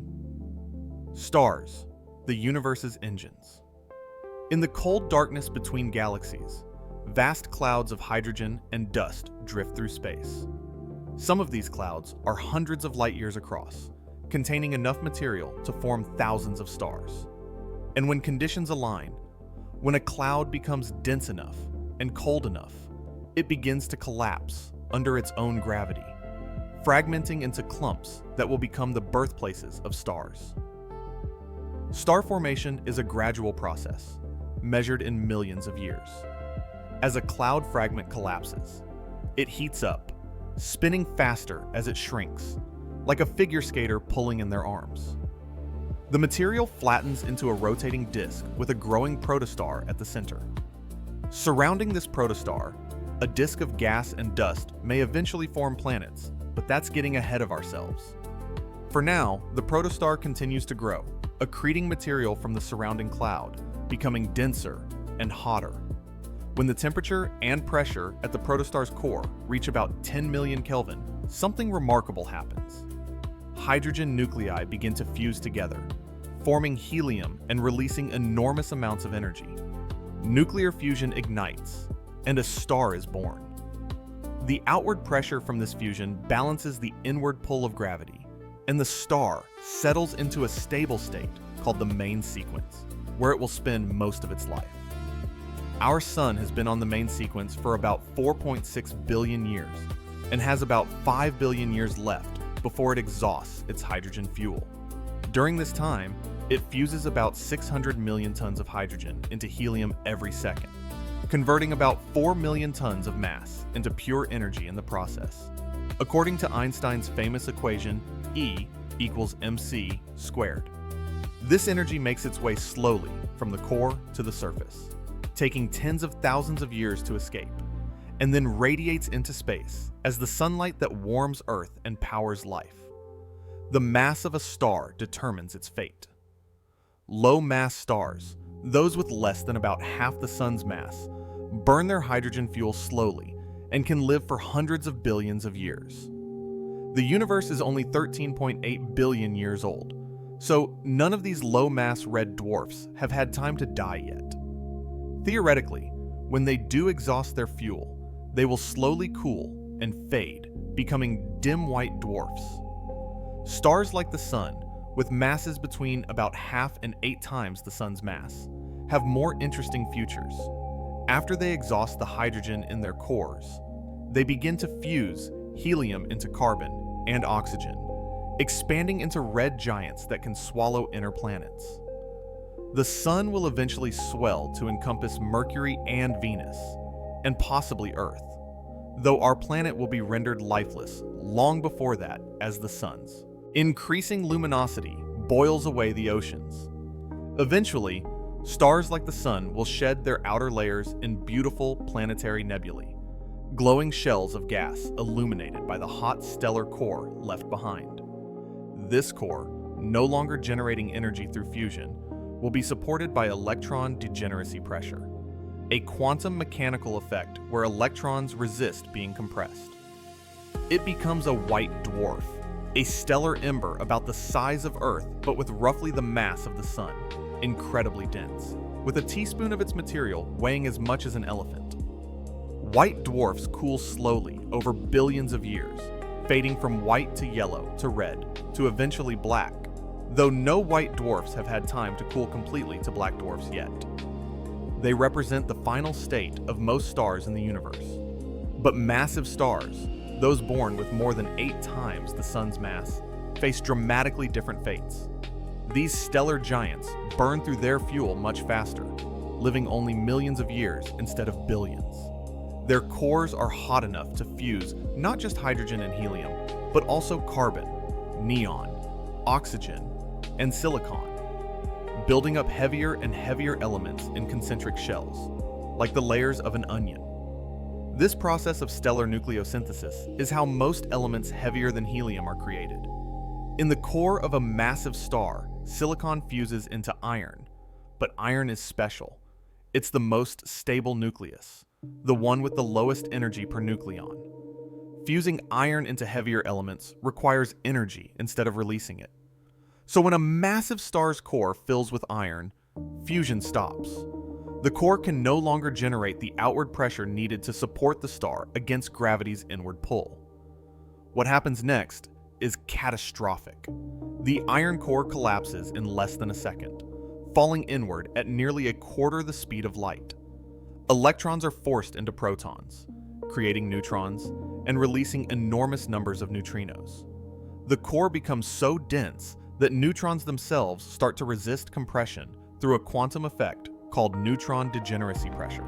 Stars, the universe's engines. In the cold darkness between galaxies, vast clouds of hydrogen and dust drift through space. Some of these clouds are hundreds of light years across, containing enough material to form thousands of stars. And when conditions align, when a cloud becomes dense enough and cold enough, it begins to collapse under its own gravity, fragmenting into clumps that will become the birthplaces of stars. Star formation is a gradual process, measured in millions of years. As a cloud fragment collapses, it heats up, spinning faster as it shrinks, like a figure skater pulling in their arms. The material flattens into a rotating disk with a growing protostar at the center. Surrounding this protostar, a disk of gas and dust may eventually form planets, but that's getting ahead of ourselves. For now, the protostar continues to grow, accreting material from the surrounding cloud, becoming denser and hotter. When the temperature and pressure at the protostar's core reach about 10 million Kelvin, something remarkable happens. Hydrogen nuclei begin to fuse together, forming helium and releasing enormous amounts of energy. Nuclear fusion ignites, and a star is born. The outward pressure from this fusion balances the inward pull of gravity, and the star settles into a stable state called the main sequence, where it will spend most of its life. Our sun has been on the main sequence for about 4.6 billion years and has about 5 billion years left before it exhausts its hydrogen fuel. During this time, it fuses about 600 million tons of hydrogen into helium every second, converting about 4 million tons of mass into pure energy in the process. According to Einstein's famous equation, E equals mc squared. This energy makes its way slowly from the core to the surface, taking tens of thousands of years to escape, and then radiates into space as the sunlight that warms Earth and powers life. The mass of a star determines its fate. Low-mass stars, those with less than about half the sun's mass, burn their hydrogen fuel slowly and can live for hundreds of billions of years. The universe is only 13.8 billion years old, so none of these low-mass red dwarfs have had time to die yet. Theoretically, When they do exhaust their fuel, they will slowly cool and fade, becoming dim white dwarfs. Stars like the Sun, with masses between about half and 8 times the Sun's mass, have more interesting futures. After they exhaust the hydrogen in their cores, they begin to fuse helium into carbon and oxygen, expanding into red giants that can swallow inner planets. The Sun will eventually swell to encompass Mercury and Venus, and possibly Earth, though our planet will be rendered lifeless long before that as the Sun's increasing luminosity boils away the oceans. Eventually, stars like the Sun will shed their outer layers in beautiful planetary nebulae, glowing shells of gas illuminated by the hot stellar core left behind. This core, no longer generating energy through fusion, will be supported by electron degeneracy pressure, a quantum mechanical effect where electrons resist being compressed. It becomes a white dwarf, a stellar ember about the size of Earth but with roughly the mass of the Sun, incredibly dense, with a teaspoon of its material weighing as much as an elephant. White dwarfs cool slowly over billions of years, fading from white to yellow to red to eventually black, though no white dwarfs have had time to cool completely to black dwarfs yet. They represent the final state of most stars in the universe. But massive stars, those born with more than 8 times the Sun's mass, face dramatically different fates. These stellar giants burn through their fuel much faster, living only millions of years instead of billions. Their cores are hot enough to fuse not just hydrogen and helium, but also carbon, neon, oxygen, and silicon, building up heavier and heavier elements in concentric shells, like the layers of an onion. This process of stellar nucleosynthesis is how most elements heavier than helium are created. In the core of a massive star, silicon fuses into iron, but iron is special. It's the most stable nucleus, the one with the lowest energy per nucleon. Fusing iron into heavier elements requires energy instead of releasing it. So when a massive star's core fills with iron, fusion stops. The core can no longer generate the outward pressure needed to support the star against gravity's inward pull. What happens next is catastrophic. The iron core collapses in less than a second, falling inward at nearly 1/4 the speed of light. Electrons are forced into protons, creating neutrons and releasing enormous numbers of neutrinos. The core becomes so dense that neutrons themselves start to resist compression through a quantum effect called neutron degeneracy pressure.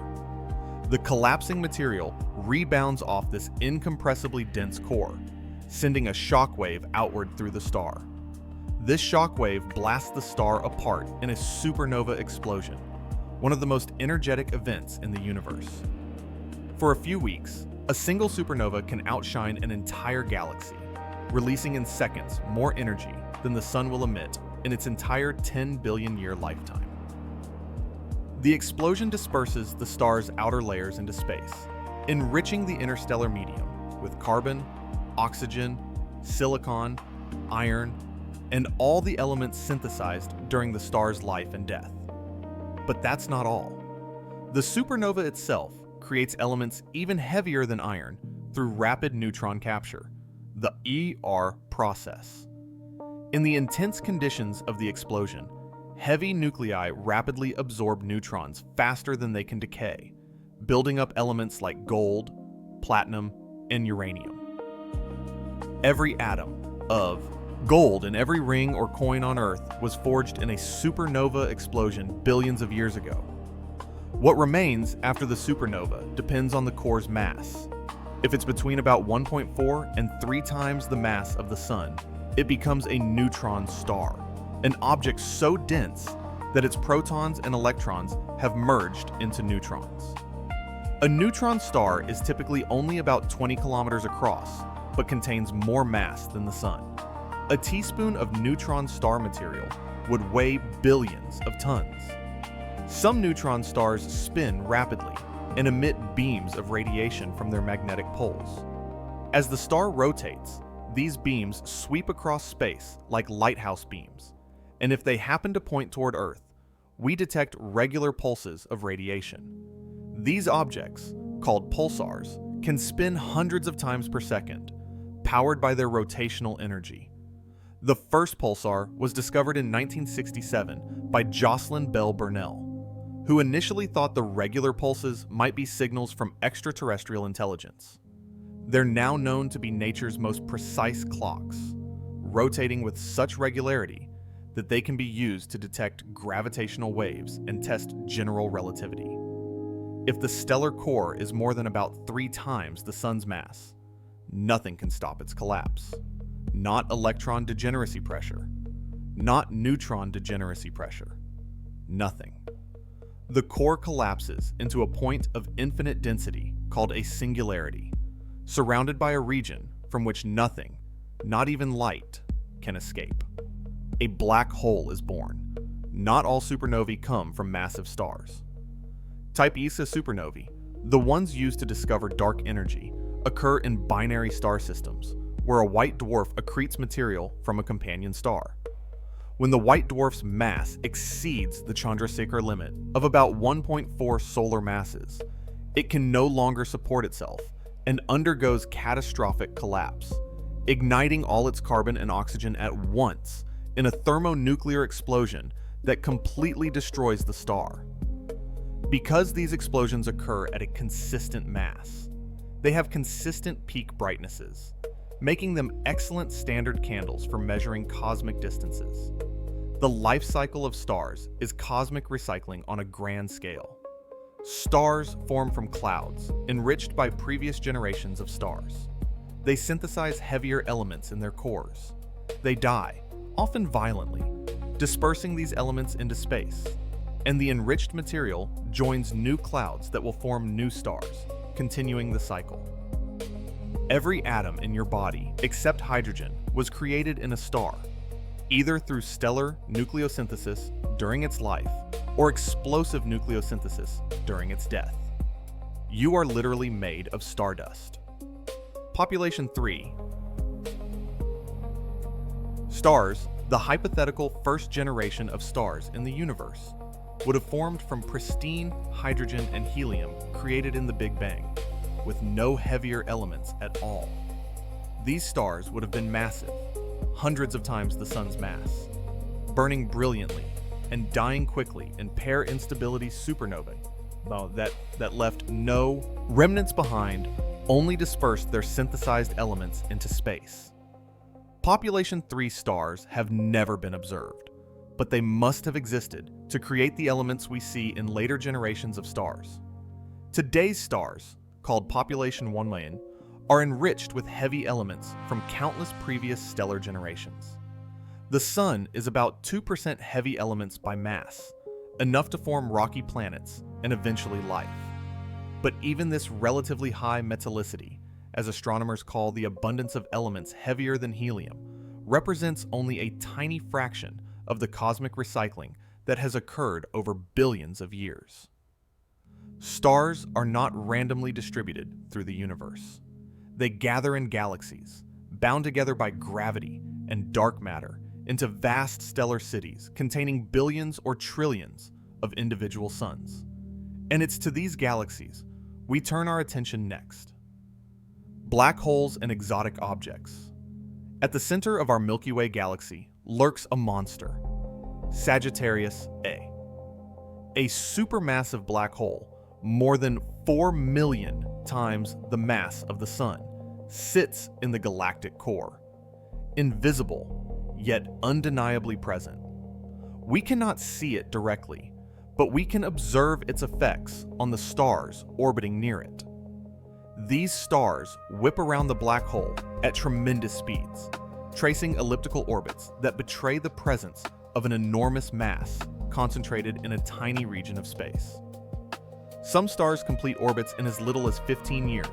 The collapsing material rebounds off this incompressibly dense core, sending a shockwave outward through the star. This shockwave blasts the star apart in a supernova explosion, one of the most energetic events in the universe. For a few weeks, a single supernova can outshine an entire galaxy, releasing in seconds more energy than the Sun will emit in its entire 10 billion year lifetime. The explosion disperses the star's outer layers into space, enriching the interstellar medium with carbon, oxygen, silicon, iron, and all the elements synthesized during the star's life and death. But that's not all. The supernova itself creates elements even heavier than iron through rapid neutron capture, the ER process. In the intense conditions of the explosion, heavy nuclei rapidly absorb neutrons faster than they can decay, building up elements like gold, platinum, and uranium. Every atom of gold in every ring or coin on Earth was forged in a supernova explosion billions of years ago. What remains after the supernova depends on the core's mass. If it's between about 1.4 and 3 times the mass of the Sun, it becomes a neutron star, an object so dense that its protons and electrons have merged into neutrons. A neutron star is typically only about 20 kilometers across, but contains more mass than the Sun. A teaspoon of neutron star material would weigh billions of tons. Some neutron stars spin rapidly and emit beams of radiation from their magnetic poles. As the star rotates, these beams sweep across space like lighthouse beams, and if they happen to point toward Earth, we detect regular pulses of radiation. These objects, called pulsars, can spin hundreds of times per second, powered by their rotational energy. The first pulsar was discovered in 1967 by Jocelyn Bell Burnell, who initially thought the regular pulses might be signals from extraterrestrial intelligence. They're now known to be nature's most precise clocks, rotating with such regularity that they can be used to detect gravitational waves and test general relativity. If the stellar core is more than about 3 times the sun's mass, nothing can stop its collapse. Not electron degeneracy pressure, not neutron degeneracy pressure, nothing. The core collapses into a point of infinite density called a singularity, surrounded by a region from which nothing, not even light, can escape. A black hole is born. Not all supernovae come from massive stars. Type Isa supernovae, the ones used to discover dark energy, occur in binary star systems, where a white dwarf accretes material from a companion star. When the white dwarf's mass exceeds the Chandrasekhar limit of about 1.4 solar masses, it can no longer support itself and undergoes catastrophic collapse, igniting all its carbon and oxygen at once in a thermonuclear explosion that completely destroys the star. Because these explosions occur at a consistent mass, they have consistent peak brightnesses, making them excellent standard candles for measuring cosmic distances. The life cycle of stars is cosmic recycling on a grand scale. Stars form from clouds, enriched by previous generations of stars. They synthesize heavier elements in their cores. They die, often violently, dispersing these elements into space, and the enriched material joins new clouds that will form new stars, continuing the cycle. Every atom in your body, except hydrogen, was created in a star, either through stellar nucleosynthesis during its life or explosive nucleosynthesis during its death. You are literally made of stardust. Population 3. Stars, the hypothetical first generation of stars in the universe, would have formed from pristine hydrogen and helium created in the Big Bang, with no heavier elements at all. These stars would have been massive, hundreds of times the sun's mass, burning brilliantly and dying quickly in pair instability supernovae that left no remnants behind, only dispersed their synthesized elements into space. Population 3 stars have never been observed, but they must have existed to create the elements we see in later generations of stars. Today's stars, called Population 1 million, are enriched with heavy elements from countless previous stellar generations. The Sun is about 2% heavy elements by mass, enough to form rocky planets and eventually life. But even this relatively high metallicity, as astronomers call the abundance of elements heavier than helium, represents only a tiny fraction of the cosmic recycling that has occurred over billions of years. Stars are not randomly distributed through the universe. They gather in galaxies, bound together by gravity and dark matter, into vast stellar cities containing billions or trillions of individual suns. And it's to these galaxies we turn our attention next. Black holes and exotic objects. At the center of our Milky Way galaxy lurks a monster, Sagittarius A. A supermassive black hole, more than 4 million times the mass of the Sun, sits in the galactic core, invisible, yet undeniably present. We cannot see it directly, but we can observe its effects on the stars orbiting near it. These stars whip around the black hole at tremendous speeds, tracing elliptical orbits that betray the presence of an enormous mass concentrated in a tiny region of space. Some stars complete orbits in as little as 15 years,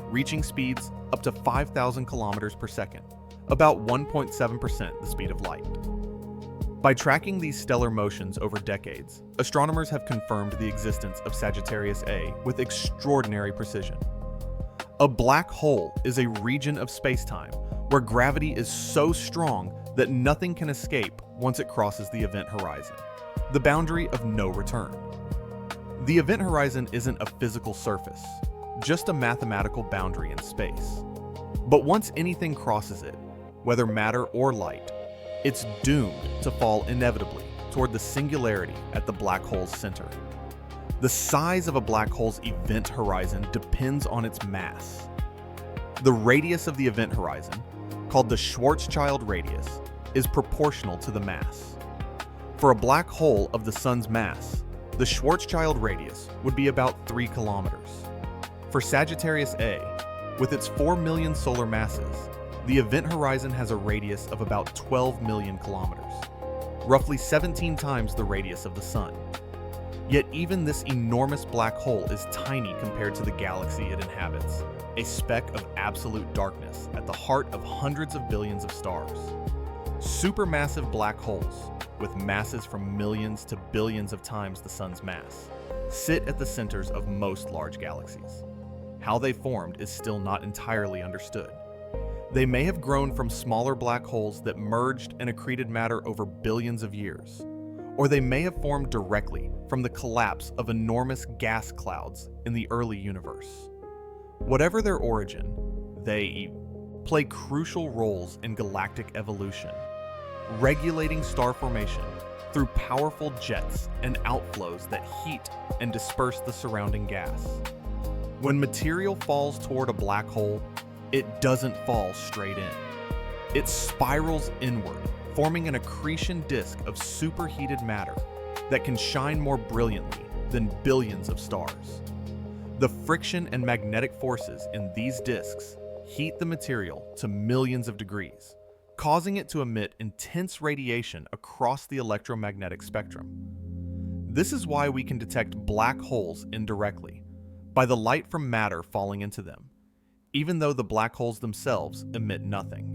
reaching speeds up to 5,000 kilometers per second, about 1.7% the speed of light. By tracking these stellar motions over decades, astronomers have confirmed the existence of Sagittarius A with extraordinary precision. A black hole is a region of space-time where gravity is so strong that nothing can escape once it crosses the event horizon, the boundary of no return. The event horizon isn't a physical surface, just a mathematical boundary in space. But once anything crosses it, whether matter or light, it's doomed to fall inevitably toward the singularity at the black hole's center. The size of a black hole's event horizon depends on its mass. The radius of the event horizon, called the Schwarzschild radius, is proportional to the mass. For a black hole of the Sun's mass, the Schwarzschild radius would be about 3 kilometers. For Sagittarius A, with its 4 million solar masses, the event horizon has a radius of about 12 million kilometers, roughly 17 times the radius of the Sun. Yet even this enormous black hole is tiny compared to the galaxy it inhabits, a speck of absolute darkness at the heart of hundreds of billions of stars. Supermassive black holes, with masses from millions to billions of times the Sun's mass, sit at the centers of most large galaxies. How they formed is still not entirely understood. They may have grown from smaller black holes that merged and accreted matter over billions of years, or they may have formed directly from the collapse of enormous gas clouds in the early universe. Whatever their origin, they play crucial roles in galactic evolution, regulating star formation through powerful jets and outflows that heat and disperse the surrounding gas. When material falls toward a black hole, it doesn't fall straight in. It spirals inward, forming an accretion disk of superheated matter that can shine more brilliantly than billions of stars. The friction and magnetic forces in these disks heat the material to millions of degrees, causing it to emit intense radiation across the electromagnetic spectrum. This is why we can detect black holes indirectly, by the light from matter falling into them, even though the black holes themselves emit nothing.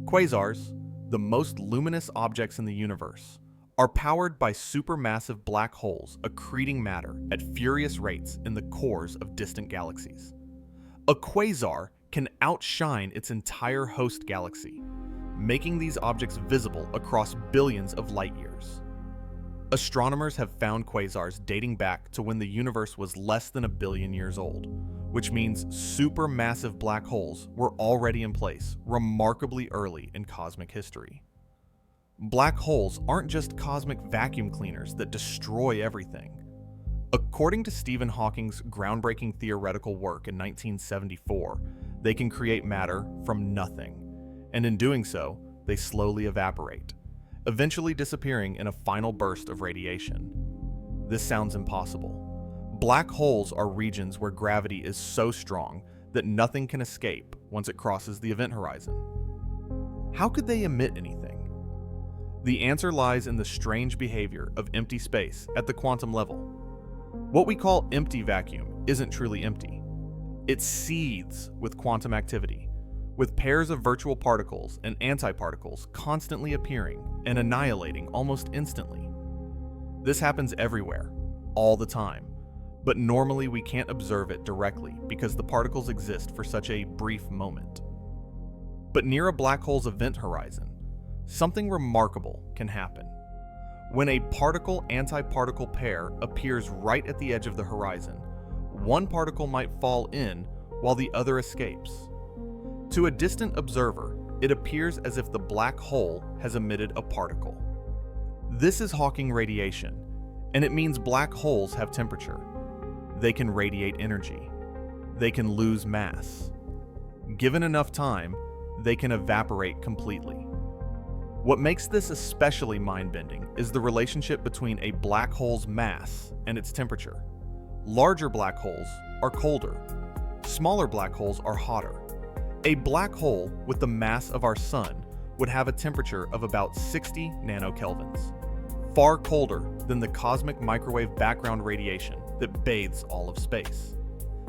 Quasars, the most luminous objects in the universe, are powered by supermassive black holes accreting matter at furious rates in the cores of distant galaxies. A quasar can outshine its entire host galaxy, making these objects visible across billions of light years. Astronomers have found quasars dating back to when the universe was less than 1 billion years old, which means supermassive black holes were already in place remarkably early in cosmic history. Black holes aren't just cosmic vacuum cleaners that destroy everything. According to Stephen Hawking's groundbreaking theoretical work in 1974, they can create matter from nothing, and in doing so, they slowly evaporate, eventually disappearing in a final burst of radiation. This sounds impossible. Black holes are regions where gravity is so strong that nothing can escape once it crosses the event horizon. How could they emit anything? The answer lies in the strange behavior of empty space at the quantum level. What we call empty vacuum isn't truly empty. It seethes with quantum activity, with pairs of virtual particles and antiparticles constantly appearing and annihilating almost instantly. This happens everywhere, all the time, but normally we can't observe it directly because the particles exist for such a brief moment. But near a black hole's event horizon, something remarkable can happen. When a particle-antiparticle pair appears right at the edge of the horizon, one particle might fall in while the other escapes. To a distant observer, it appears as if the black hole has emitted a particle. This is Hawking radiation, and it means black holes have temperature. They can radiate energy. They can lose mass. Given enough time, they can evaporate completely. What makes this especially mind-bending is the relationship between a black hole's mass and its temperature. Larger black holes are colder. Smaller black holes are hotter. A black hole with the mass of our Sun would have a temperature of about 60 nanokelvins, far colder than the cosmic microwave background radiation that bathes all of space.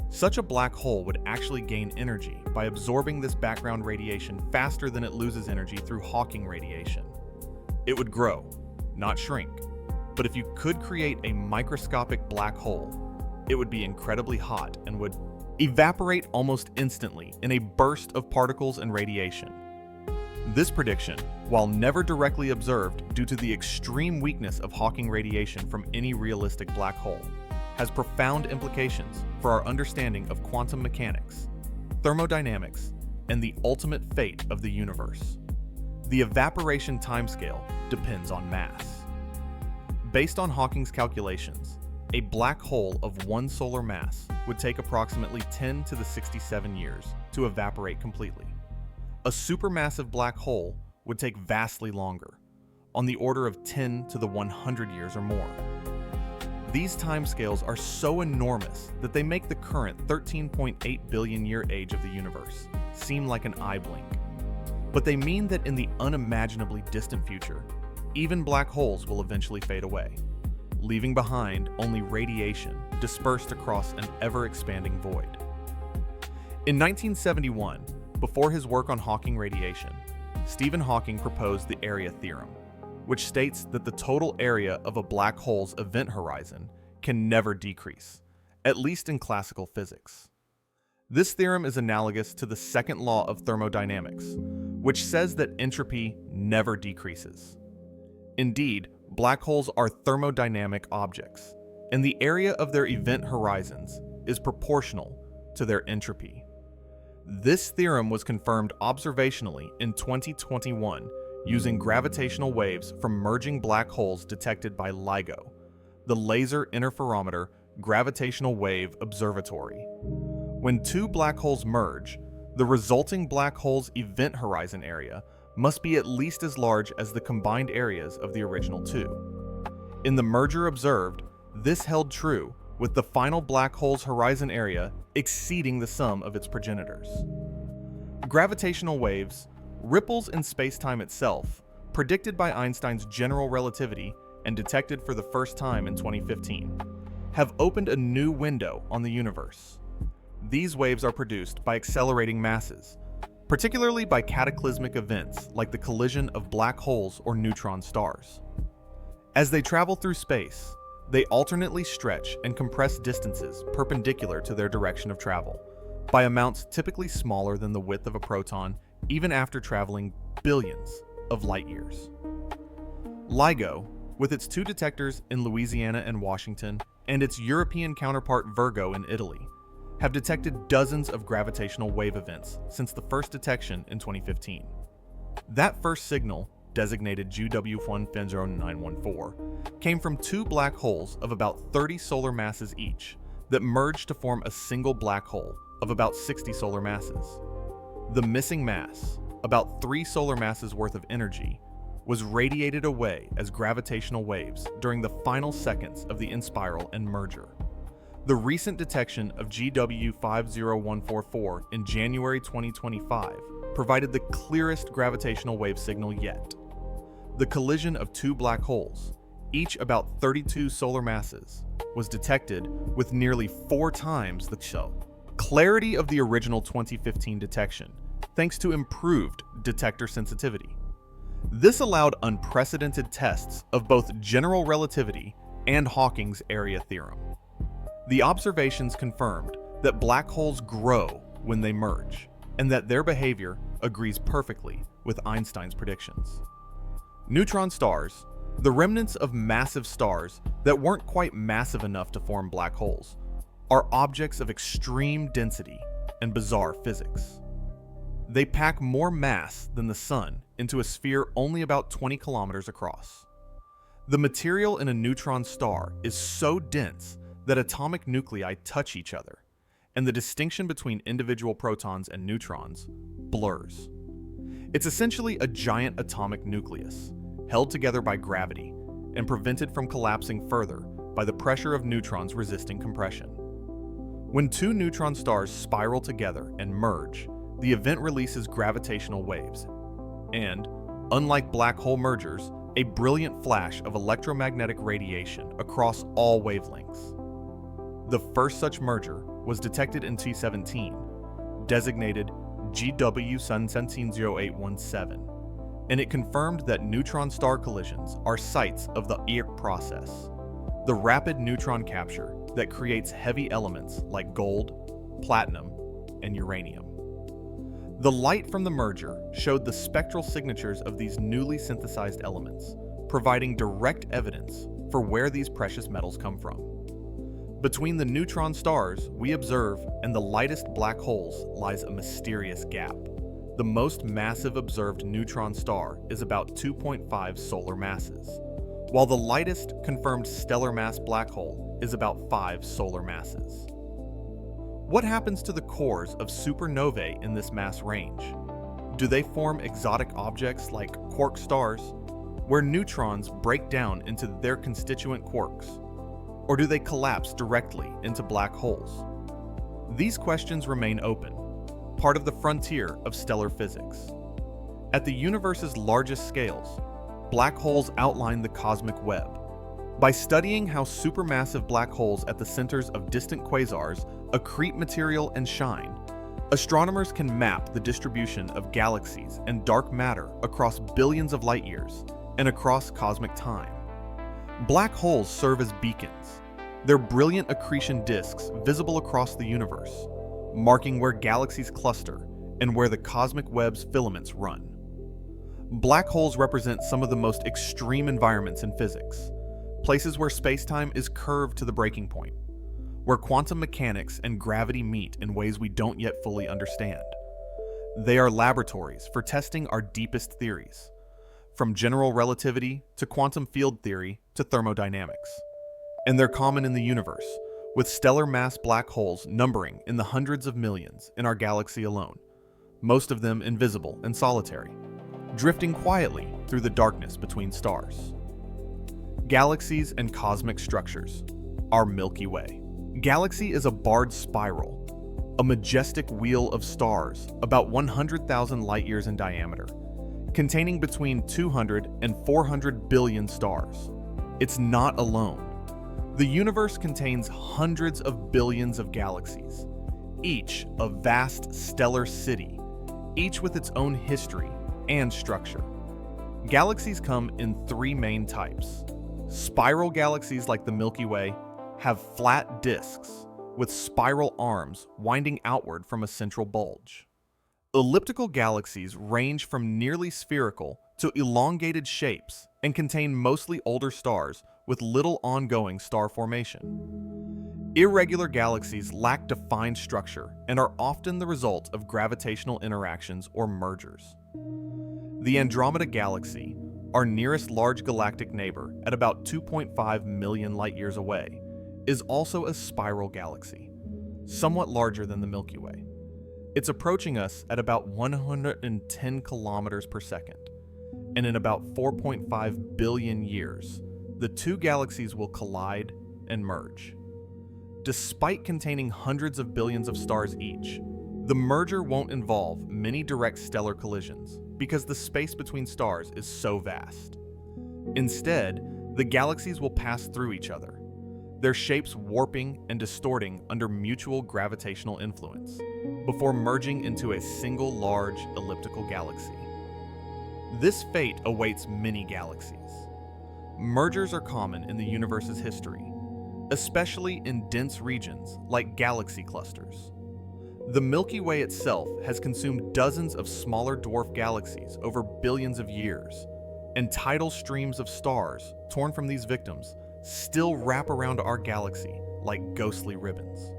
Such a black hole would actually gain energy by absorbing this background radiation faster than it loses energy through Hawking radiation. It would grow, not shrink, but if you could create a microscopic black hole, it would be incredibly hot and would evaporate almost instantly in a burst of particles and radiation. This prediction, while never directly observed due to the extreme weakness of Hawking radiation from any realistic black hole, has profound implications for our understanding of quantum mechanics, thermodynamics, and the ultimate fate of the universe. The evaporation timescale depends on mass. Based on Hawking's calculations, a black hole of 1 solar mass would take approximately 10 to the 67 years to evaporate completely. A supermassive black hole would take vastly longer, on the order of 10 to the 100 years or more. These timescales are so enormous that they make the current 13.8 billion year age of the universe seem like an eye blink. But they mean that in the unimaginably distant future, even black holes will eventually fade away, leaving behind only radiation dispersed across an ever-expanding void. In 1971, before his work on Hawking radiation, Stephen Hawking proposed the area theorem, which states that the total area of a black hole's event horizon can never decrease, at least in classical physics. This theorem is analogous to the second law of thermodynamics, which says that entropy never decreases. Indeed, black holes are thermodynamic objects, and the area of their event horizons is proportional to their entropy. This theorem was confirmed observationally in 2021 using gravitational waves from merging black holes detected by LIGO, the Laser Interferometer Gravitational Wave Observatory. When two black holes merge, the resulting black hole's event horizon area must be at least as large as the combined areas of the original two. In the merger observed, this held true, with the final black hole's horizon area exceeding the sum of its progenitors. Gravitational waves, ripples in space-time itself, predicted by Einstein's general relativity and detected for the first time in 2015, have opened a new window on the universe. These waves are produced by accelerating masses, particularly by cataclysmic events like the collision of black holes or neutron stars. As they travel through space, they alternately stretch and compress distances perpendicular to their direction of travel, by amounts typically smaller than the width of a proton, even after traveling billions of light years. LIGO, with its two detectors in Louisiana and Washington, and its European counterpart Virgo in Italy, have detected dozens of gravitational wave events since the first detection in 2015. That first signal, designated GW1500914, came from two black holes of about 30 solar masses each that merged to form a single black hole of about 60 solar masses. The missing mass, about 3 solar masses worth of energy, was radiated away as gravitational waves during the final seconds of the inspiral and merger. The recent detection of GW50144 in January 2025 provided the clearest gravitational wave signal yet. The collision of two black holes, each about 32 solar masses, was detected with nearly 4 times the clarity of the original 2015 detection, thanks to improved detector sensitivity. This allowed unprecedented tests of both general relativity and Hawking's area theorem. The observations confirmed that black holes grow when they merge, and that their behavior agrees perfectly with Einstein's predictions. Neutron stars, the remnants of massive stars that weren't quite massive enough to form black holes, are objects of extreme density and bizarre physics. They pack more mass than the Sun into a sphere only about 20 kilometers across. The material in a neutron star is so dense that atomic nuclei touch each other, and the distinction between individual protons and neutrons blurs. It's essentially a giant atomic nucleus, held together by gravity and prevented from collapsing further by the pressure of neutrons resisting compression. When two neutron stars spiral together and merge, the event releases gravitational waves, and, unlike black hole mergers, a brilliant flash of electromagnetic radiation across all wavelengths. The first such merger was detected in 2017, designated GW-170817, and it confirmed that neutron star collisions are sites of the ERC process, the rapid neutron capture that creates heavy elements like gold, platinum, and uranium. The light from the merger showed the spectral signatures of these newly synthesized elements, providing direct evidence for where these precious metals come from. Between the neutron stars we observe and the lightest black holes lies a mysterious gap. The most massive observed neutron star is about 2.5 solar masses, while the lightest confirmed stellar mass black hole is about 5 solar masses. What happens to the cores of supernovae in this mass range? Do they form exotic objects like quark stars, where neutrons break down into their constituent quarks? Or do they collapse directly into black holes? These questions remain open, part of the frontier of stellar physics. At the universe's largest scales, black holes outline the cosmic web. By studying how supermassive black holes at the centers of distant quasars accrete material and shine, astronomers can map the distribution of galaxies and dark matter across billions of light years and across cosmic time. Black holes serve as beacons, their brilliant accretion disks visible across the universe, marking where galaxies cluster and where the cosmic web's filaments run. Black holes represent some of the most extreme environments in physics, places where space-time is curved to the breaking point, where quantum mechanics and gravity meet in ways we don't yet fully understand. They are laboratories for testing our deepest theories, from general relativity to quantum field theory to thermodynamics. And they're common in the universe, with stellar mass black holes numbering in the hundreds of millions in our galaxy alone, most of them invisible and solitary, drifting quietly through the darkness between stars. Galaxies and cosmic structures. Our Milky Way. Galaxy is a barred spiral, a majestic wheel of stars about 100,000 light-years in diameter, containing between 200 and 400 billion stars. It's not alone. The universe contains hundreds of billions of galaxies, each a vast stellar city, each with its own history and structure. Galaxies come in 3 main types. Spiral galaxies like the Milky Way have flat disks with spiral arms winding outward from a central bulge. Elliptical galaxies range from nearly spherical to elongated shapes and contain mostly older stars with little ongoing star formation. Irregular galaxies lack defined structure and are often the result of gravitational interactions or mergers. The Andromeda Galaxy, our nearest large galactic neighbor at about 2.5 million light-years away, is also a spiral galaxy, somewhat larger than the Milky Way. It's approaching us at about 110 kilometers per second, and in about 4.5 billion years, the two galaxies will collide and merge. Despite containing hundreds of billions of stars each, the merger won't involve many direct stellar collisions because the space between stars is so vast. Instead, the galaxies will pass through each other, their shapes warping and distorting under mutual gravitational influence, before merging into a single large elliptical galaxy. This fate awaits many galaxies. Mergers are common in the universe's history, especially in dense regions like galaxy clusters. The Milky Way itself has consumed dozens of smaller dwarf galaxies over billions of years, and tidal streams of stars torn from these victims still wrap around our galaxy like ghostly ribbons.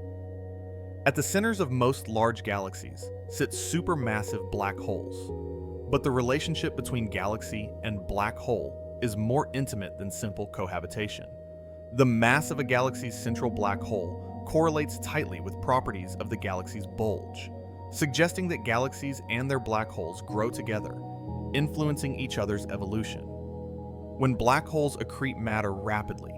At the centers of most large galaxies sit supermassive black holes, but the relationship between galaxy and black hole is more intimate than simple cohabitation. The mass of a galaxy's central black hole correlates tightly with properties of the galaxy's bulge, suggesting that galaxies and their black holes grow together, influencing each other's evolution. When black holes accrete matter rapidly,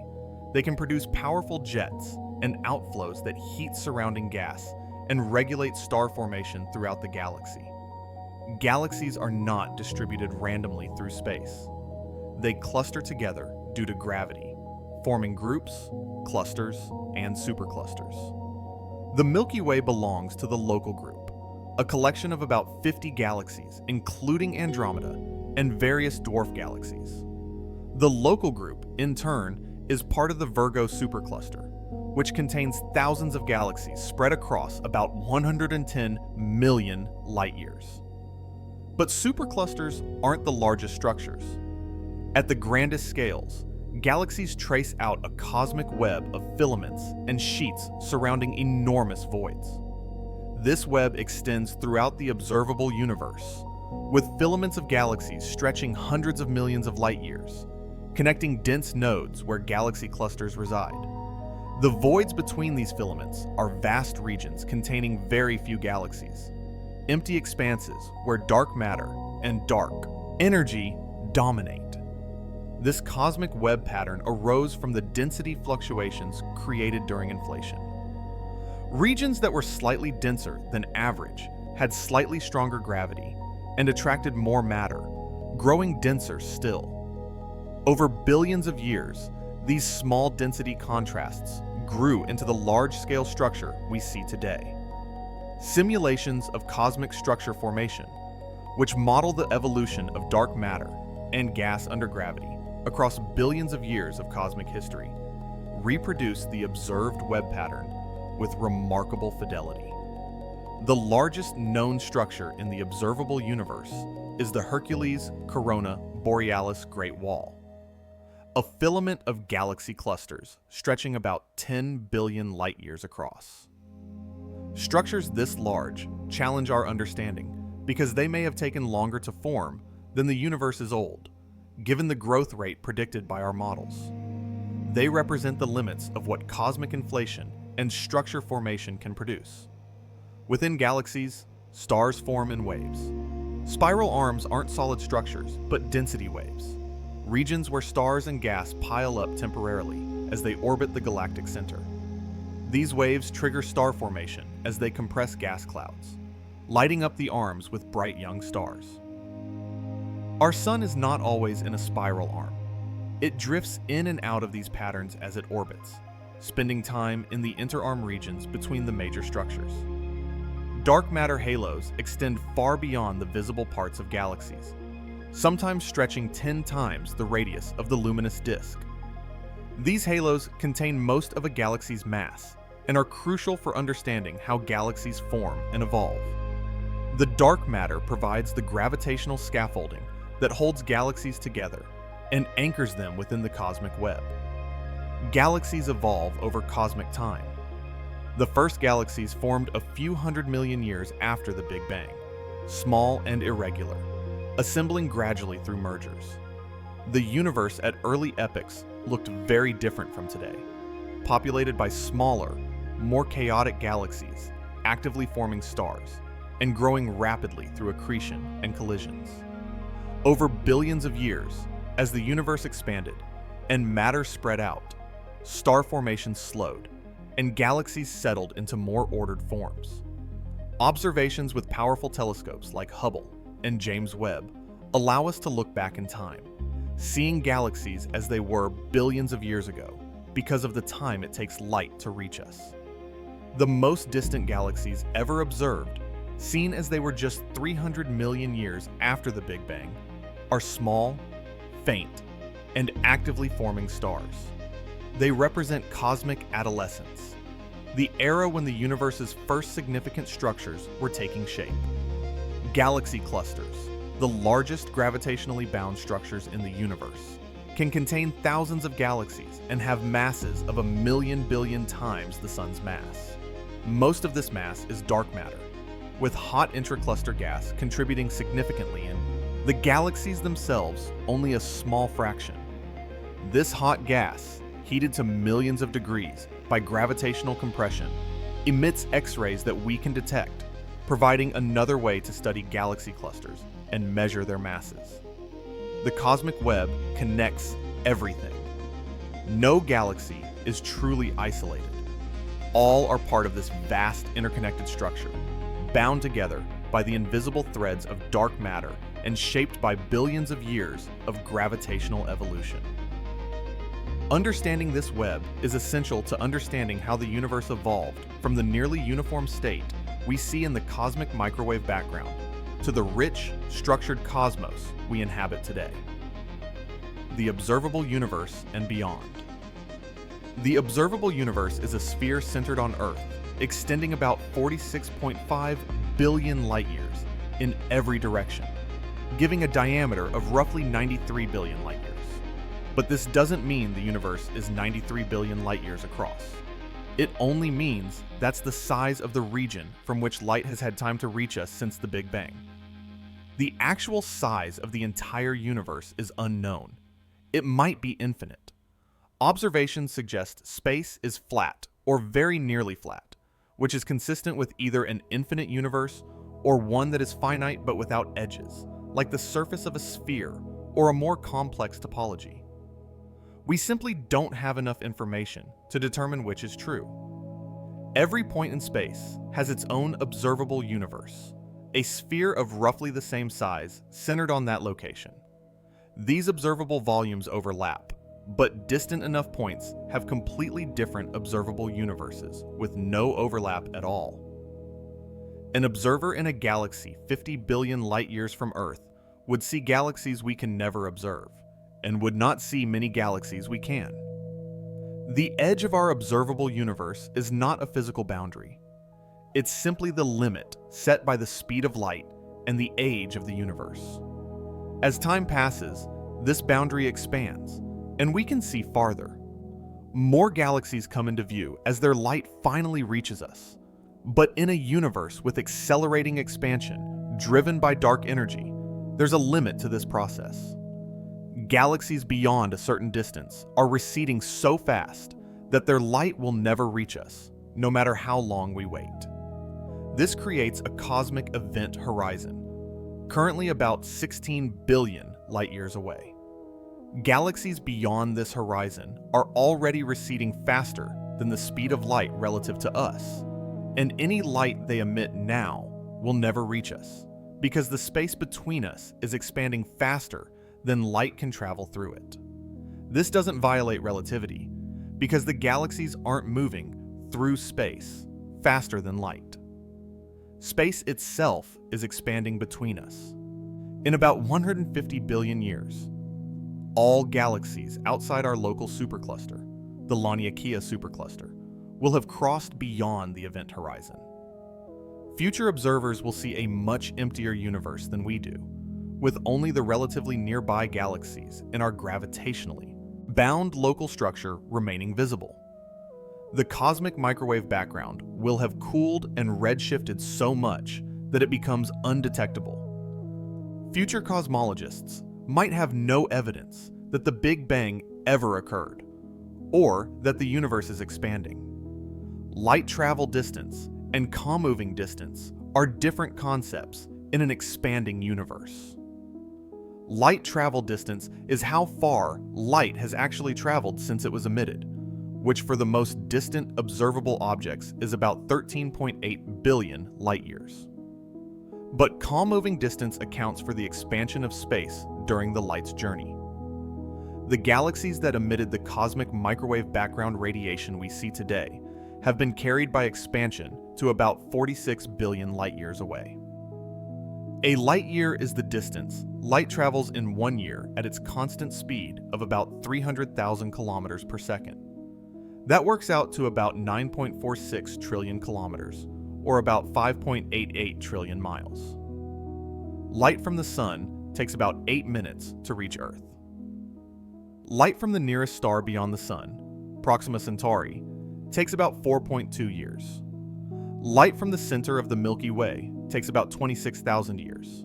they can produce powerful jets and outflows that heat surrounding gas and regulate star formation throughout the galaxy. Galaxies are not distributed randomly through space. They cluster together due to gravity, forming groups, clusters, and superclusters. The Milky Way belongs to the Local Group, a collection of about 50 galaxies, including Andromeda, and various dwarf galaxies. The Local Group, in turn, is part of the Virgo supercluster, which contains thousands of galaxies spread across about 110 million light-years. But superclusters aren't the largest structures. At the grandest scales, galaxies trace out a cosmic web of filaments and sheets surrounding enormous voids. This web extends throughout the observable universe, with filaments of galaxies stretching hundreds of millions of light-years, connecting dense nodes where galaxy clusters reside. The voids between these filaments are vast regions containing very few galaxies, empty expanses where dark matter and dark energy dominate. This cosmic web pattern arose from the density fluctuations created during inflation. Regions that were slightly denser than average had slightly stronger gravity and attracted more matter, growing denser still. Over billions of years, these small density contrasts grew into the large-scale structure we see today. Simulations of cosmic structure formation, which model the evolution of dark matter and gas under gravity across billions of years of cosmic history, reproduce the observed web pattern with remarkable fidelity. The largest known structure in the observable universe is the Hercules Corona Borealis Great Wall, a filament of galaxy clusters stretching about 10 billion light-years across. Structures this large challenge our understanding because they may have taken longer to form than the universe is old, given the growth rate predicted by our models. They represent the limits of what cosmic inflation and structure formation can produce. Within galaxies, stars form in waves. Spiral arms aren't solid structures, but density waves, regions where stars and gas pile up temporarily as they orbit the galactic center. These waves trigger star formation as they compress gas clouds, lighting up the arms with bright young stars. Our sun is not always in a spiral arm. It drifts in and out of these patterns as it orbits, spending time in the interarm regions between the major structures. Dark matter halos extend far beyond the visible parts of galaxies, sometimes stretching 10 times the radius of the luminous disk. These halos contain most of a galaxy's mass and are crucial for understanding how galaxies form and evolve. The dark matter provides the gravitational scaffolding that holds galaxies together and anchors them within the cosmic web. Galaxies evolve over cosmic time. The first galaxies formed a few 100 million years after the Big Bang, small and irregular, assembling gradually through mergers. The universe at early epochs looked very different from today, populated by smaller, more chaotic galaxies, actively forming stars, and growing rapidly through accretion and collisions. Over billions of years, as the universe expanded and matter spread out, star formation slowed, and galaxies settled into more ordered forms. Observations with powerful telescopes like Hubble and James Webb allow us to look back in time, seeing galaxies as they were billions of years ago because of the time it takes light to reach us. The most distant galaxies ever observed, seen as they were just 300 million years after the Big Bang, are small, faint, and actively forming stars. They represent cosmic adolescence, the era when the universe's first significant structures were taking shape. Galaxy clusters, the largest gravitationally bound structures in the universe, can contain thousands of galaxies and have masses of 1 billion times the sun's mass. Most of this mass is dark matter, with hot intracluster gas contributing significantly in the galaxies themselves only a small fraction. This hot gas, heated to millions of degrees by gravitational compression, emits X-rays that we can detect, providing another way to study galaxy clusters and measure their masses. The cosmic web connects everything. No galaxy is truly isolated. All are part of this vast interconnected structure, bound together by the invisible threads of dark matter and shaped by billions of years of gravitational evolution. Understanding this web is essential to understanding how the universe evolved from the nearly uniform state we see in the cosmic microwave background to the rich, structured cosmos we inhabit today. The observable universe and beyond. The observable universe is a sphere centered on Earth, extending about 46.5 billion light-years in every direction, giving a diameter of roughly 93 billion light-years. But this doesn't mean the universe is 93 billion light-years across. It only means that's the size of the region from which light has had time to reach us since the Big Bang. The actual size of the entire universe is unknown. It might be infinite. Observations suggest space is flat or very nearly flat, which is consistent with either an infinite universe or one that is finite but without edges, like the surface of a sphere or a more complex topology. We simply don't have enough information to determine which is true. Every point in space has its own observable universe, a sphere of roughly the same size centered on that location. These observable volumes overlap, but distant enough points have completely different observable universes with no overlap at all. An observer in a galaxy 50 billion light-years from Earth would see galaxies we can never observe, and would not see many galaxies we can. The edge of our observable universe is not a physical boundary. It's simply the limit set by the speed of light and the age of the universe. As time passes, this boundary expands, and we can see farther. More galaxies come into view as their light finally reaches us. But in a universe with accelerating expansion, driven by dark energy, there's a limit to this process. Galaxies beyond a certain distance are receding so fast that their light will never reach us, no matter how long we wait. This creates a cosmic event horizon, currently about 16 billion light-years away. Galaxies beyond this horizon are already receding faster than the speed of light relative to us, and any light they emit now will never reach us, because the space between us is expanding faster than light can travel through it. This doesn't violate relativity, because the galaxies aren't moving through space faster than light. Space itself is expanding between us. In about 150 billion years, all galaxies outside our local supercluster, the Laniakea supercluster, will have crossed beyond the event horizon. Future observers will see a much emptier universe than we do, with only the relatively nearby galaxies in our gravitationally bound local structure remaining visible. The cosmic microwave background will have cooled and redshifted so much that it becomes undetectable. Future cosmologists might have no evidence that the Big Bang ever occurred, or that the universe is expanding. Light travel distance and comoving distance are different concepts in an expanding universe. Light travel distance is how far light has actually traveled since it was emitted, which for the most distant observable objects is about 13.8 billion light-years. But comoving distance accounts for the expansion of space during the light's journey. The galaxies that emitted the cosmic microwave background radiation we see today have been carried by expansion to about 46 billion light-years away. A light-year is the distance light travels in 1 year at its constant speed of about 300,000 kilometers per second. That works out to about 9.46 trillion kilometers, or about 5.88 trillion miles. Light from the Sun takes about 8 minutes to reach Earth. Light from the nearest star beyond the Sun, Proxima Centauri, takes about 4.2 years. Light from the center of the Milky Way takes about 26,000 years.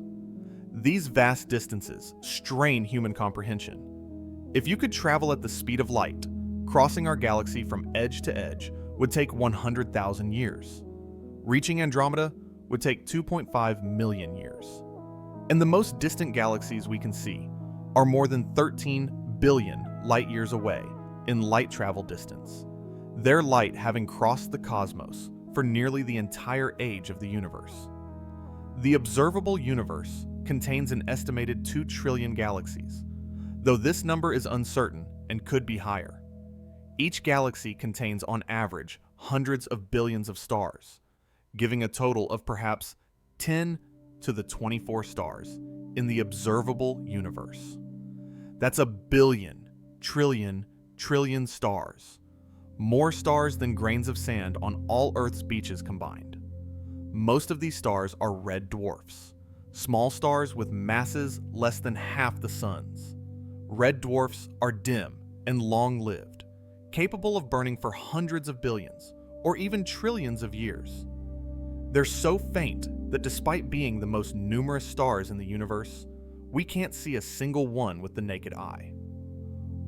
These vast distances strain human comprehension. If you could travel at the speed of light, crossing our galaxy from edge to edge would take 100,000 years. Reaching Andromeda would take 2.5 million years. And the most distant galaxies we can see are more than 13 billion light-years away in light travel distance, their light having crossed the cosmos for nearly the entire age of the universe. The observable universe contains an estimated 2 trillion galaxies, though this number is uncertain and could be higher. Each galaxy contains on average hundreds of billions of stars, giving a total of perhaps 10 to the 24 stars in the observable universe. That's a billion, trillion, trillion stars, more stars than grains of sand on all Earth's beaches combined. Most of these stars are red dwarfs, small stars with masses less than half the Sun's. Red dwarfs are dim and long-lived, capable of burning for hundreds of billions or even trillions of years. They're so faint that despite being the most numerous stars in the universe, we can't see a single one with the naked eye.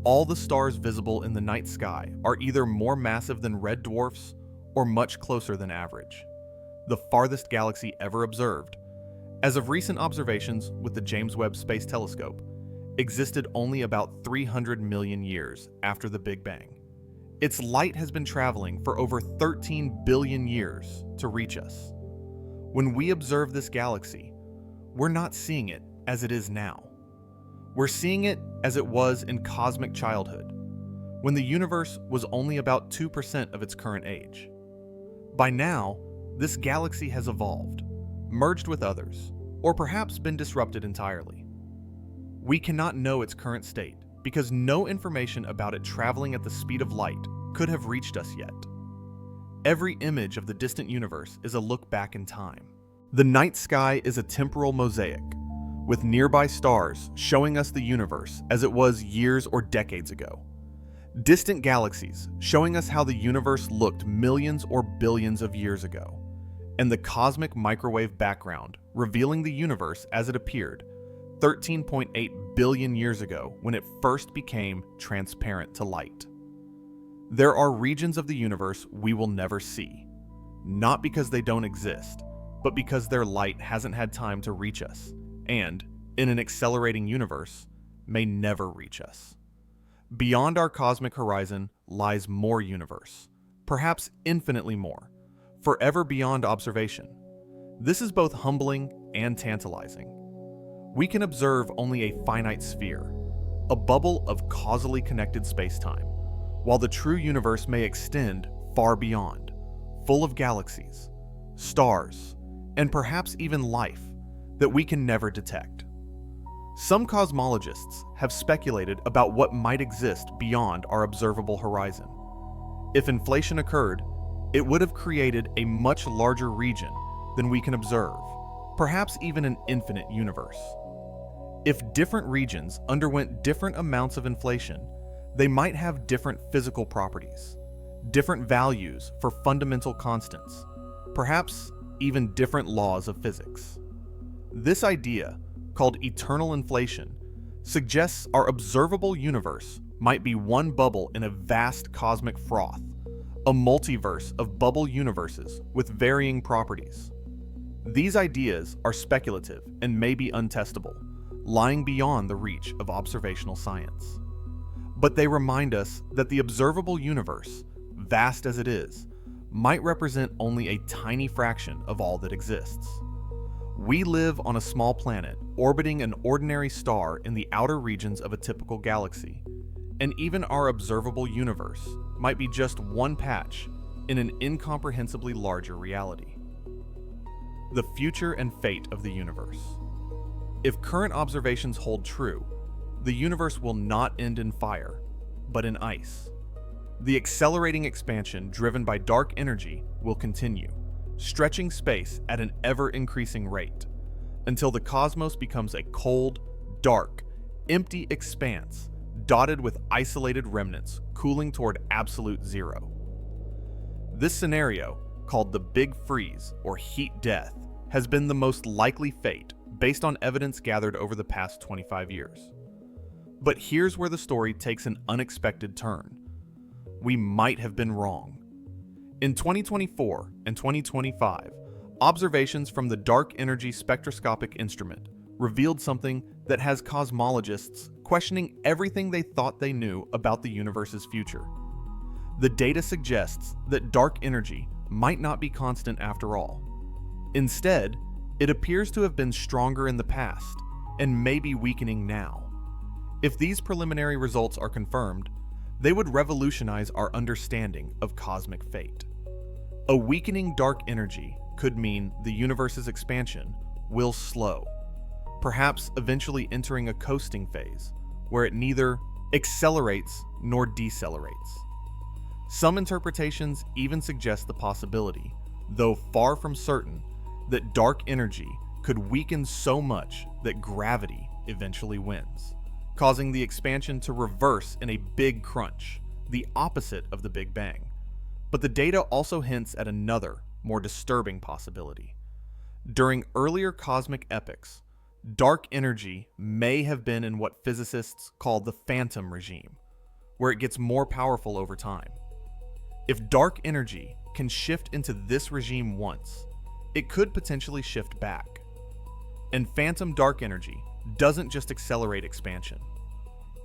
All the stars visible in the night sky are either more massive than red dwarfs or much closer than average. The farthest galaxy ever observed, as of recent observations with the James Webb Space Telescope, existed only about 300 million years after the Big Bang. Its light has been traveling for over 13 billion years to reach us. When we observe this galaxy, we're not seeing it as it is now. We're seeing it as it was in cosmic childhood, when the universe was only about 2% of its current age. By now, this galaxy has evolved, merged with others, or perhaps been disrupted entirely. We cannot know its current state because no information about it traveling at the speed of light could have reached us yet. Every image of the distant universe is a look back in time. The night sky is a temporal mosaic, with nearby stars showing us the universe as it was years or decades ago. Distant galaxies showing us how the universe looked millions or billions of years ago, and the cosmic microwave background revealing the universe as it appeared 13.8 billion years ago when it first became transparent to light. There are regions of the universe we will never see, not because they don't exist, but because their light hasn't had time to reach us, and, in an accelerating universe, may never reach us. Beyond our cosmic horizon lies more universe, perhaps infinitely more, forever beyond observation. This is both humbling and tantalizing. We can observe only a finite sphere, a bubble of causally connected space-time, while the true universe may extend far beyond, full of galaxies, stars, and perhaps even life that we can never detect. Some cosmologists have speculated about what might exist beyond our observable horizon. If inflation occurred, it would have created a much larger region than we can observe, perhaps even an infinite universe. If different regions underwent different amounts of inflation, they might have different physical properties, different values for fundamental constants, perhaps even different laws of physics. This idea, called eternal inflation, suggests our observable universe might be one bubble in a vast cosmic froth, a multiverse of bubble universes with varying properties. These ideas are speculative and may be untestable, lying beyond the reach of observational science. But they remind us that the observable universe, vast as it is, might represent only a tiny fraction of all that exists. We live on a small planet orbiting an ordinary star in the outer regions of a typical galaxy, and even our observable universe might be just one patch in an incomprehensibly larger reality. The future and fate of the universe. If current observations hold true, the universe will not end in fire, but in ice. The accelerating expansion driven by dark energy will continue, stretching space at an ever-increasing rate, until the cosmos becomes a cold, dark, empty expanse dotted with isolated remnants cooling toward absolute zero. This scenario, called the Big Freeze or heat death, has been the most likely fate based on evidence gathered over the past 25 years. But here's where the story takes an unexpected turn. We might have been wrong. In 2024 and 2025, observations from the Dark Energy Spectroscopic Instrument revealed something that has cosmologists questioning everything they thought they knew about the universe's future. The data suggests that dark energy might not be constant after all. Instead, it appears to have been stronger in the past and may be weakening now. If these preliminary results are confirmed, they would revolutionize our understanding of cosmic fate. A weakening dark energy could mean the universe's expansion will slow, perhaps eventually entering a coasting phase, where it neither accelerates nor decelerates. Some interpretations even suggest the possibility, though far from certain, that dark energy could weaken so much that gravity eventually wins, causing the expansion to reverse in a big crunch, the opposite of the Big Bang. But the data also hints at another, more disturbing possibility. During earlier cosmic epochs, dark energy may have been in what physicists call the phantom regime, where it gets more powerful over time. If dark energy can shift into this regime once, it could potentially shift back. And phantom dark energy doesn't just accelerate expansion.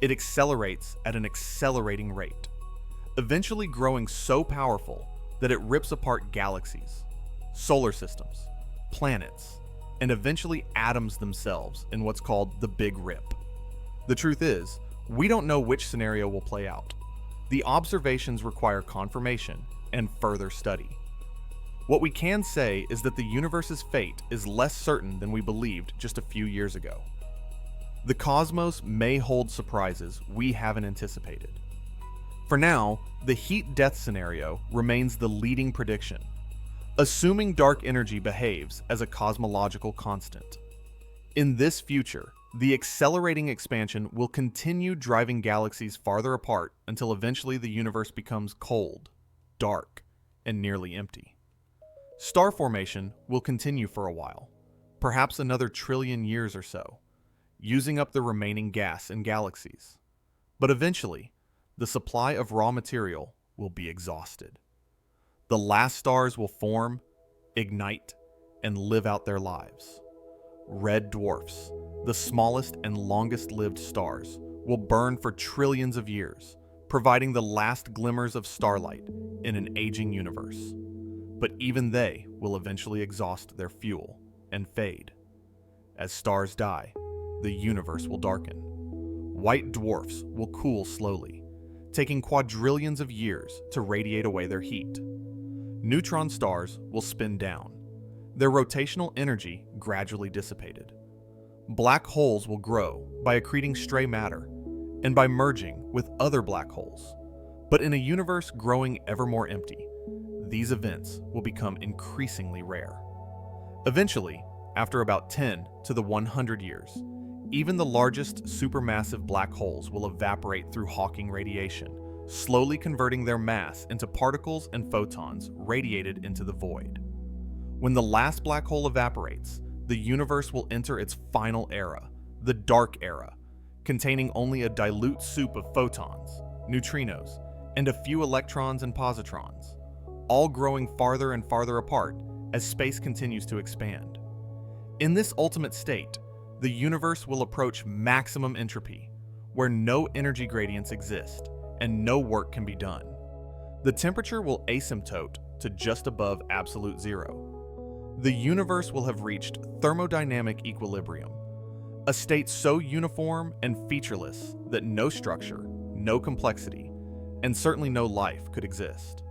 It accelerates at an accelerating rate, eventually growing so powerful that it rips apart galaxies, solar systems, planets, and eventually atoms themselves in what's called the Big Rip. The truth is, we don't know which scenario will play out. The observations require confirmation and further study. What we can say is that the universe's fate is less certain than we believed just a few years ago. The cosmos may hold surprises we haven't anticipated. For now, the heat-death scenario remains the leading prediction, assuming dark energy behaves as a cosmological constant. In this future, the accelerating expansion will continue driving galaxies farther apart until eventually the universe becomes cold, dark, and nearly empty. Star formation will continue for a while, perhaps another trillion years or so, using up the remaining gas in galaxies. But eventually, the supply of raw material will be exhausted. The last stars will form, ignite, and live out their lives. Red dwarfs, the smallest and longest-lived stars, will burn for trillions of years, providing the last glimmers of starlight in an aging universe. But even they will eventually exhaust their fuel and fade. As stars die, the universe will darken. White dwarfs will cool slowly, taking quadrillions of years to radiate away their heat. Neutron stars will spin down, their rotational energy gradually dissipated. Black holes will grow by accreting stray matter and by merging with other black holes. But in a universe growing ever more empty, these events will become increasingly rare. Eventually, after about 10 to the 100 years, even the largest supermassive black holes will evaporate through Hawking radiation, slowly converting their mass into particles and photons radiated into the void. When the last black hole evaporates, the universe will enter its final era, the dark era, containing only a dilute soup of photons, neutrinos, and a few electrons and positrons, all growing farther and farther apart as space continues to expand. In this ultimate state, the universe will approach maximum entropy, where no energy gradients exist and no work can be done. The temperature will asymptote to just above absolute zero. The universe will have reached thermodynamic equilibrium, a state so uniform and featureless that no structure, no complexity, and certainly no life could exist.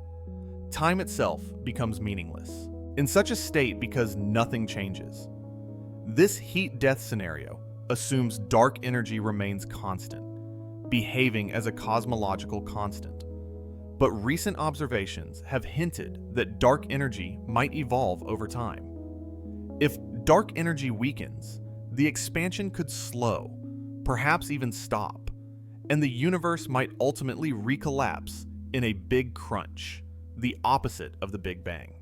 Time itself becomes meaningless, in such a state because nothing changes. This heat-death scenario assumes dark energy remains constant, behaving as a cosmological constant. But recent observations have hinted that dark energy might evolve over time. If dark energy weakens, the expansion could slow, perhaps even stop, and the universe might ultimately recollapse in a big crunch, the opposite of the Big Bang.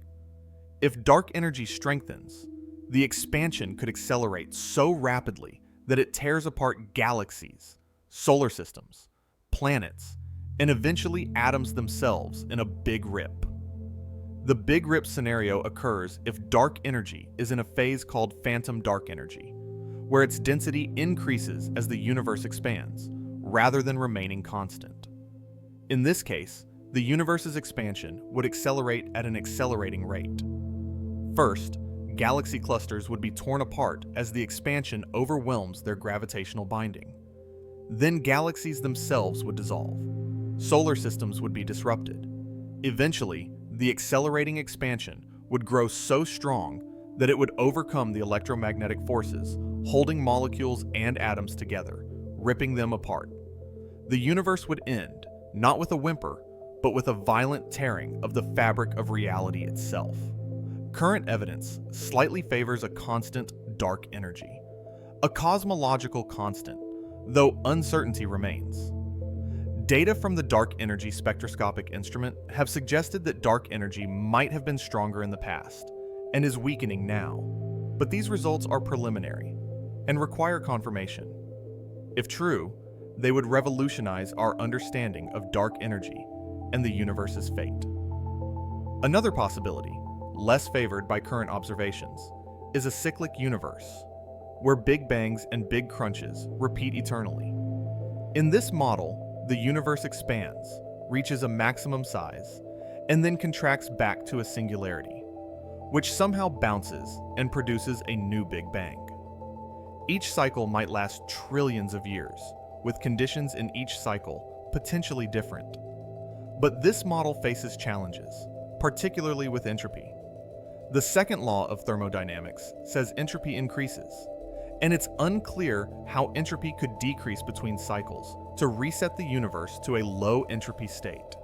If dark energy strengthens, the expansion could accelerate so rapidly that it tears apart galaxies, solar systems, planets, and eventually atoms themselves in a big rip. The Big Rip scenario occurs if dark energy is in a phase called phantom dark energy, where its density increases as the universe expands, rather than remaining constant. In this case, the universe's expansion would accelerate at an accelerating rate. First, galaxy clusters would be torn apart as the expansion overwhelms their gravitational binding. Then galaxies themselves would dissolve. Solar systems would be disrupted. Eventually, the accelerating expansion would grow so strong that it would overcome the electromagnetic forces, holding molecules and atoms together, ripping them apart. The universe would end, not with a whimper, but with a violent tearing of the fabric of reality itself. Current evidence slightly favors a constant dark energy, a cosmological constant, though uncertainty remains. Data from the Dark Energy Spectroscopic Instrument have suggested that dark energy might have been stronger in the past and is weakening now, but these results are preliminary and require confirmation. If true, they would revolutionize our understanding of dark energy and the universe's fate. Another possibility, less favored by current observations, is a cyclic universe, where big bangs and big crunches repeat eternally. In this model, the universe expands, reaches a maximum size, and then contracts back to a singularity, which somehow bounces and produces a new Big Bang. Each cycle might last trillions of years, with conditions in each cycle potentially different. But this model faces challenges, particularly with entropy. The second law of thermodynamics says entropy increases, and it's unclear how entropy could decrease between cycles to reset the universe to a low entropy state.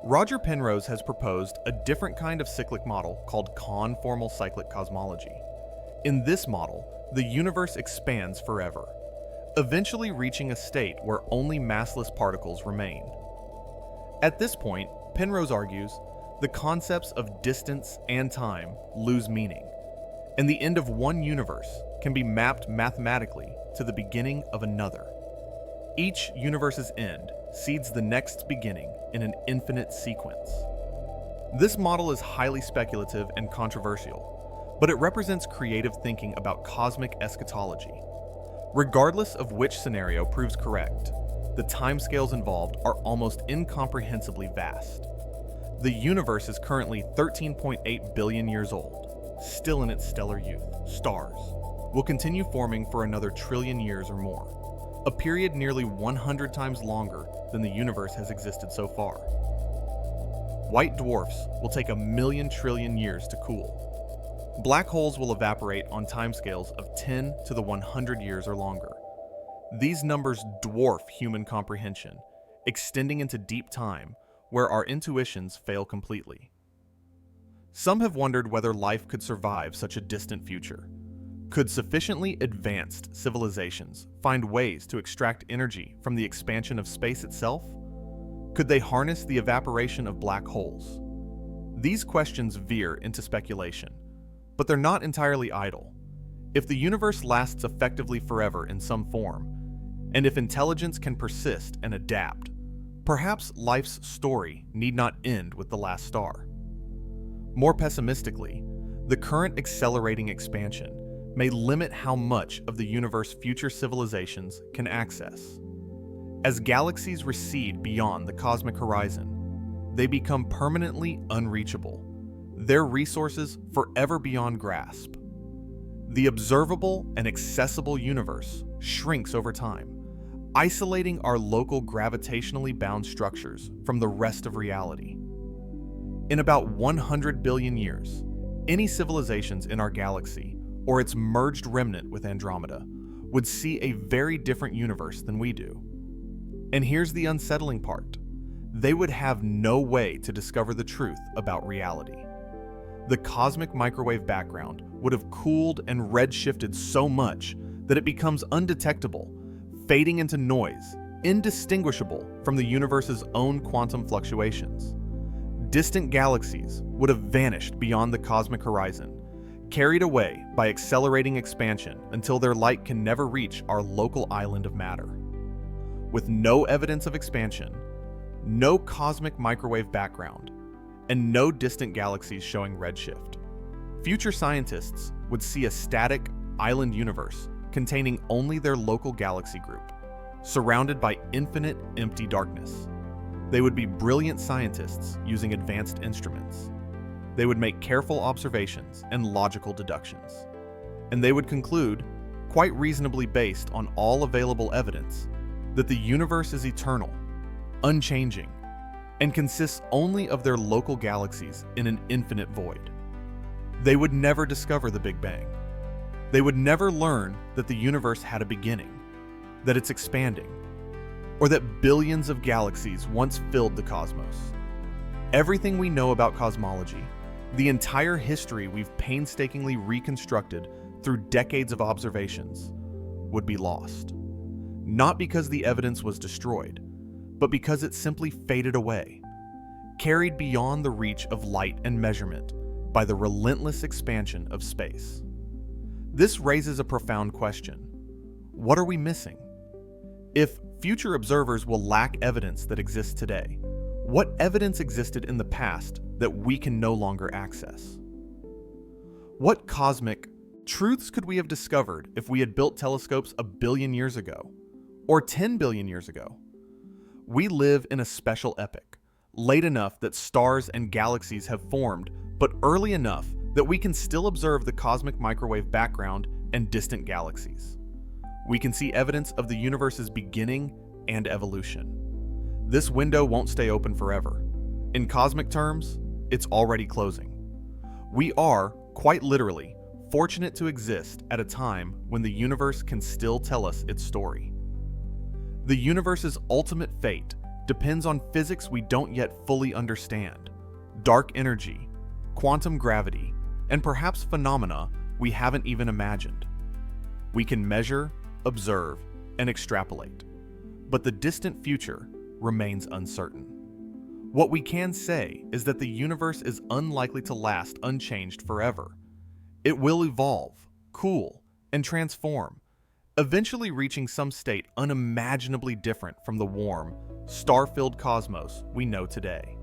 Roger Penrose has proposed a different kind of cyclic model called conformal cyclic cosmology. In this model, the universe expands forever, eventually reaching a state where only massless particles remain. At this point, Penrose argues, the concepts of distance and time lose meaning, and the end of one universe can be mapped mathematically to the beginning of another. Each universe's end seeds the next beginning in an infinite sequence. This model is highly speculative and controversial, but it represents creative thinking about cosmic eschatology. Regardless of which scenario proves correct, the timescales involved are almost incomprehensibly vast. The universe is currently 13.8 billion years old, still in its stellar youth. Stars will continue forming for another trillion years or more, a period nearly 100 times longer than the universe has existed so far. White dwarfs will take 1,000,000 trillion years to cool. Black holes will evaporate on timescales of 10 to the 100 years or longer. These numbers dwarf human comprehension, extending into deep time, where our intuitions fail completely. Some have wondered whether life could survive such a distant future. Could sufficiently advanced civilizations find ways to extract energy from the expansion of space itself? Could they harness the evaporation of black holes? These questions veer into speculation, but they're not entirely idle. If the universe lasts effectively forever in some form, and if intelligence can persist and adapt, perhaps life's story need not end with the last star. More pessimistically, the current accelerating expansion may limit how much of the universe's future civilizations can access. As galaxies recede beyond the cosmic horizon, they become permanently unreachable, their resources forever beyond grasp. The observable and accessible universe shrinks over time, isolating our local gravitationally bound structures from the rest of reality. In about 100 billion years, any civilizations in our galaxy, or its merged remnant with Andromeda, would see a very different universe than we do. And here's the unsettling part. They would have no way to discover the truth about reality. The cosmic microwave background would have cooled and redshifted so much that it becomes undetectable, fading into noise, indistinguishable from the universe's own quantum fluctuations. Distant galaxies would have vanished beyond the cosmic horizon, carried away by accelerating expansion until their light can never reach our local island of matter. With no evidence of expansion, no cosmic microwave background, and no distant galaxies showing redshift, future scientists would see a static island universe containing only their local galaxy group, surrounded by infinite empty darkness. They would be brilliant scientists using advanced instruments. They would make careful observations and logical deductions. And they would conclude, quite reasonably based on all available evidence, that the universe is eternal, unchanging, and consists only of their local galaxies in an infinite void. They would never discover the Big Bang. They would never learn that the universe had a beginning, that it's expanding, or that billions of galaxies once filled the cosmos. Everything we know about cosmology, the entire history we've painstakingly reconstructed through decades of observations, would be lost. Not because the evidence was destroyed, but because it simply faded away, carried beyond the reach of light and measurement by the relentless expansion of space. This raises a profound question. What are we missing? If future observers will lack evidence that exists today, what evidence existed in the past that we can no longer access? What cosmic truths could we have discovered if we had built telescopes 1 billion years ago, or 10 billion years ago? We live in a special epoch, late enough that stars and galaxies have formed, but early enough that we can still observe the cosmic microwave background and distant galaxies. We can see evidence of the universe's beginning and evolution. This window won't stay open forever. In cosmic terms, it's already closing. We are, quite literally, fortunate to exist at a time when the universe can still tell us its story. The universe's ultimate fate depends on physics we don't yet fully understand, dark energy, quantum gravity, and perhaps phenomena we haven't even imagined. We can measure, observe, and extrapolate, but the distant future remains uncertain. What we can say is that the universe is unlikely to last unchanged forever. It will evolve, cool, and transform, eventually reaching some state unimaginably different from the warm, star-filled cosmos we know today.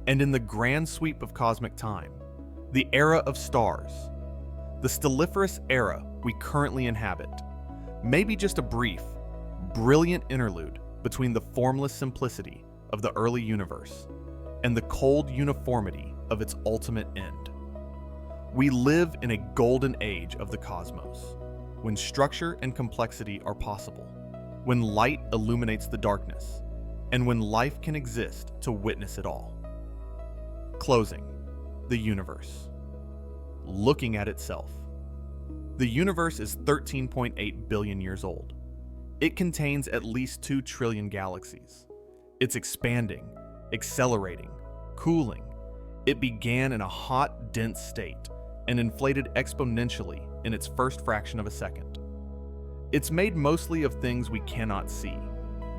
And in the grand sweep of cosmic time, the era of stars, the stelliferous era we currently inhabit, may be just a brief, brilliant interlude between the formless simplicity of the early universe and the cold uniformity of its ultimate end. We live in a golden age of the cosmos, when structure and complexity are possible, when light illuminates the darkness, and when life can exist to witness it all. Closing. The universe. Looking at itself. The universe is 13.8 billion years old. It contains at least 2 trillion galaxies. It's expanding, accelerating, cooling. It began in a hot, dense state and inflated exponentially in its first fraction of a second. It's made mostly of things we cannot see,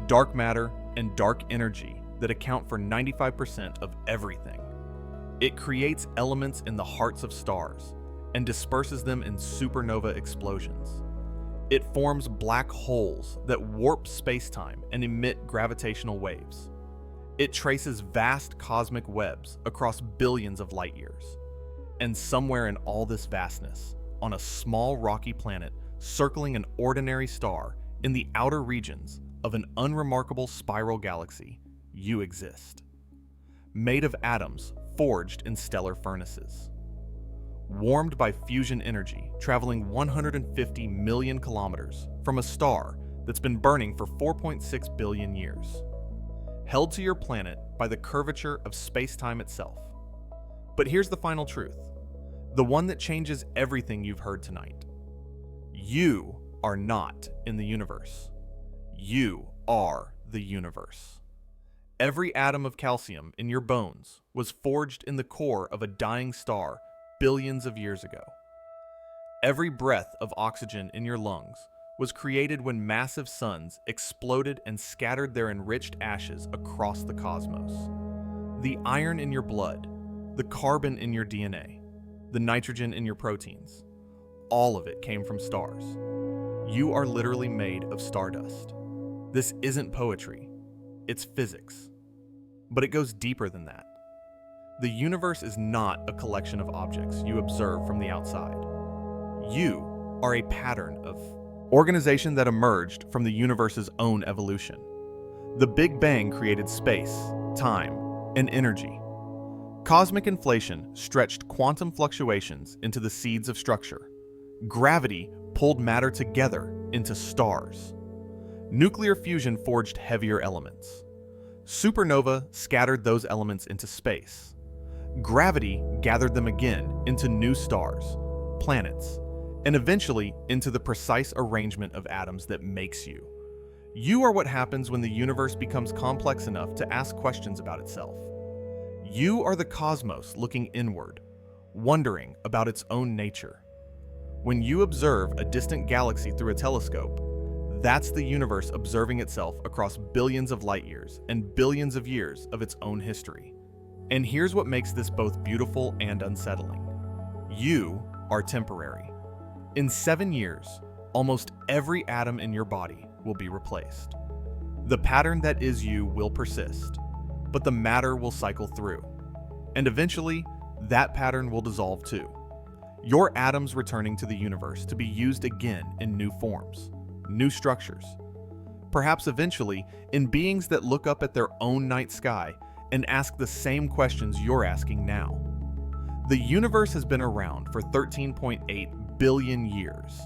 dark matter and dark energy that account for 95% of everything. It creates elements in the hearts of stars and disperses them in supernova explosions. It forms black holes that warp space-time and emit gravitational waves. It traces vast cosmic webs across billions of light years. And somewhere in all this vastness, on a small rocky planet circling an ordinary star in the outer regions of an unremarkable spiral galaxy, you exist. Made of atoms forged in stellar furnaces. Warmed by fusion energy traveling 150 million kilometers from a star that's been burning for 4.6 billion years. Held to your planet by the curvature of space-time itself. But here's the final truth, the one that changes everything you've heard tonight. You are not in the universe. You are the universe. Every atom of calcium in your bones was forged in the core of a dying star billions of years ago. Every breath of oxygen in your lungs was created when massive suns exploded and scattered their enriched ashes across the cosmos. The iron in your blood, the carbon in your DNA, the nitrogen in your proteins, all of it came from stars. You are literally made of stardust. This isn't poetry, it's physics. But it goes deeper than that. The universe is not a collection of objects you observe from the outside. You are a pattern of organization that emerged from the universe's own evolution. The Big Bang created space, time, and energy. Cosmic inflation stretched quantum fluctuations into the seeds of structure. Gravity pulled matter together into stars. Nuclear fusion forged heavier elements. Supernova scattered those elements into space. Gravity gathered them again into new stars, planets, and eventually into the precise arrangement of atoms that makes you. You are what happens when the universe becomes complex enough to ask questions about itself. You are the cosmos looking inward, wondering about its own nature. When you observe a distant galaxy through a telescope, that's the universe observing itself across billions of light years and billions of years of its own history. And here's what makes this both beautiful and unsettling. You are temporary. In 7 years, almost every atom in your body will be replaced. The pattern that is you will persist, but the matter will cycle through. And eventually, that pattern will dissolve too. Your atoms returning to the universe to be used again in new forms, new structures. Perhaps eventually in beings that look up at their own night sky and ask the same questions you're asking now. The universe has been around for 13.8 billion years.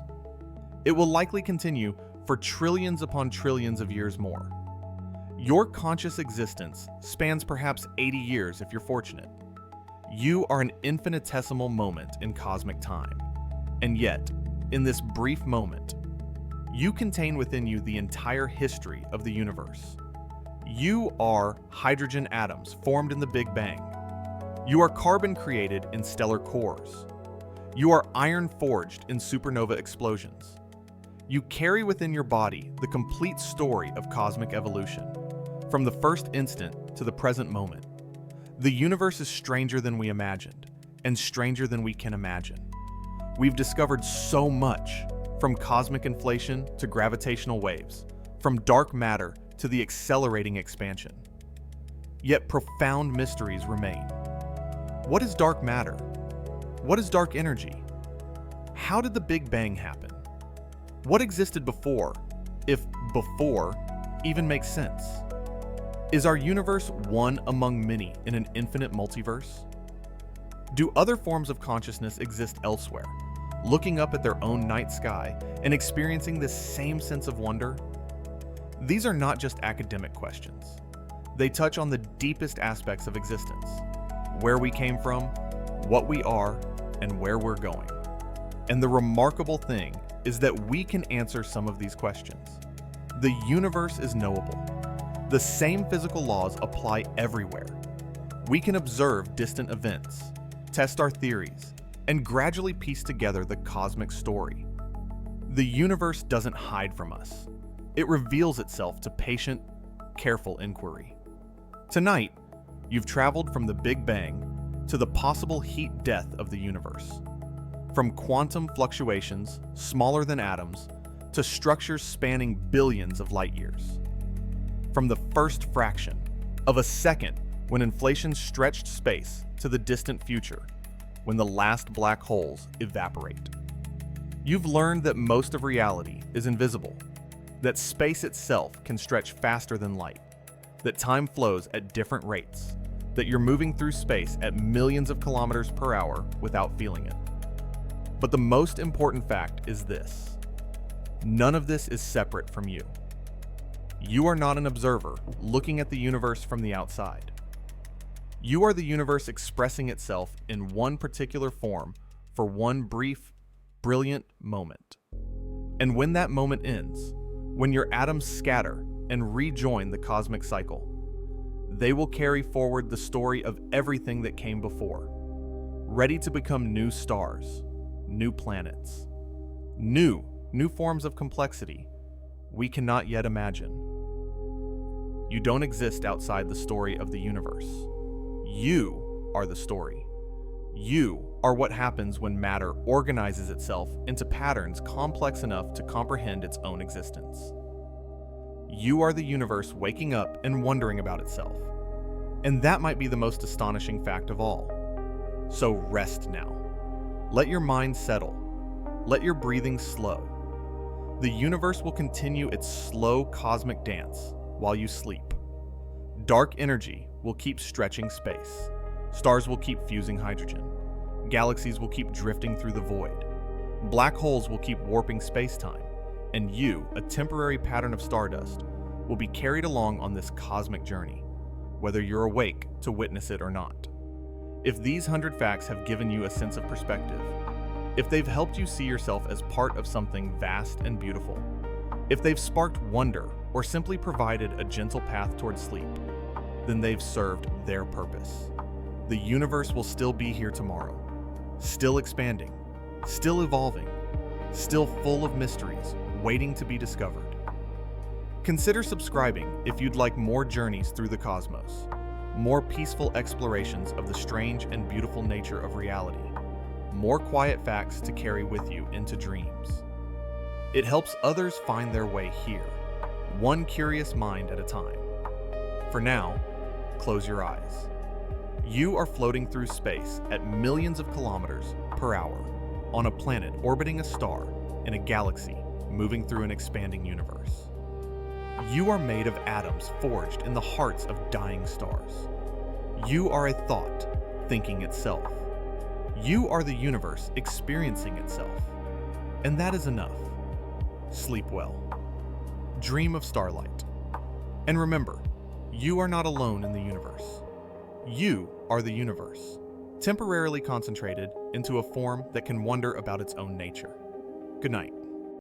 It will likely continue for trillions upon trillions of years more. Your conscious existence spans perhaps 80 years if you're fortunate. You are an infinitesimal moment in cosmic time. And yet, in this brief moment, you contain within you the entire history of the universe. You are hydrogen atoms formed in the Big Bang. You are carbon created in stellar cores. You are iron forged in supernova explosions. You carry within your body the complete story of cosmic evolution, from the first instant to the present moment. The universe is stranger than we imagined, and stranger than we can imagine. We've discovered so much, from cosmic inflation to gravitational waves, from dark matter to the accelerating expansion. Yet profound mysteries remain. What is dark matter? What is dark energy? How did the Big Bang happen? What existed before, if before even makes sense? Is our universe one among many in an infinite multiverse? Do other forms of consciousness exist elsewhere, looking up at their own night sky and experiencing this same sense of wonder? These are not just academic questions. They touch on the deepest aspects of existence: where we came from, what we are, and where we're going. And the remarkable thing is that we can answer some of these questions. The universe is knowable. The same physical laws apply everywhere. We can observe distant events, test our theories, and gradually piece together the cosmic story. The universe doesn't hide from us. It reveals itself to patient, careful inquiry. Tonight, you've traveled from the Big Bang to the possible heat death of the universe. From quantum fluctuations, smaller than atoms, to structures spanning billions of light years. From the first fraction of a second when inflation stretched space to the distant future, when the last black holes evaporate. You've learned that most of reality is invisible, that space itself can stretch faster than light, that time flows at different rates, that you're moving through space at millions of kilometers per hour without feeling it. But the most important fact is this: none of this is separate from you. You are not an observer looking at the universe from the outside. You are the universe expressing itself in one particular form for one brief, brilliant moment. And when that moment ends, when your atoms scatter and rejoin the cosmic cycle, they will carry forward the story of everything that came before, ready to become new stars, new planets, new forms of complexity we cannot yet imagine. You don't exist outside the story of the universe. You are the story. You are what happens when matter organizes itself into patterns complex enough to comprehend its own existence. You are the universe waking up and wondering about itself. And that might be the most astonishing fact of all. So rest now. Let your mind settle. Let your breathing slow. The universe will continue its slow cosmic dance while you sleep. Dark energy will keep stretching space. Stars will keep fusing hydrogen. Galaxies will keep drifting through the void. Black holes will keep warping space-time. And you, a temporary pattern of stardust, will be carried along on this cosmic journey, whether you're awake to witness it or not. If these 100 facts have given you a sense of perspective, if they've helped you see yourself as part of something vast and beautiful, If they've sparked wonder or simply provided a gentle path toward sleep, then they've served their purpose. The universe will still be here tomorrow, still expanding, still evolving, still full of mysteries waiting to be discovered. Consider subscribing if you'd like more journeys through the cosmos, more peaceful explorations of the strange and beautiful nature of reality, more quiet facts to carry with you into dreams. It helps others find their way here, one curious mind at a time. For now, close your eyes. You are floating through space at millions of kilometers per hour on a planet orbiting a star in a galaxy moving through an expanding universe. You are made of atoms forged in the hearts of dying stars. You are a thought thinking itself. You are the universe experiencing itself. And that is enough. Sleep well. Dream of starlight. And remember, you are not alone in the universe. You are the universe, temporarily concentrated into a form that can wonder about its own nature. Good night.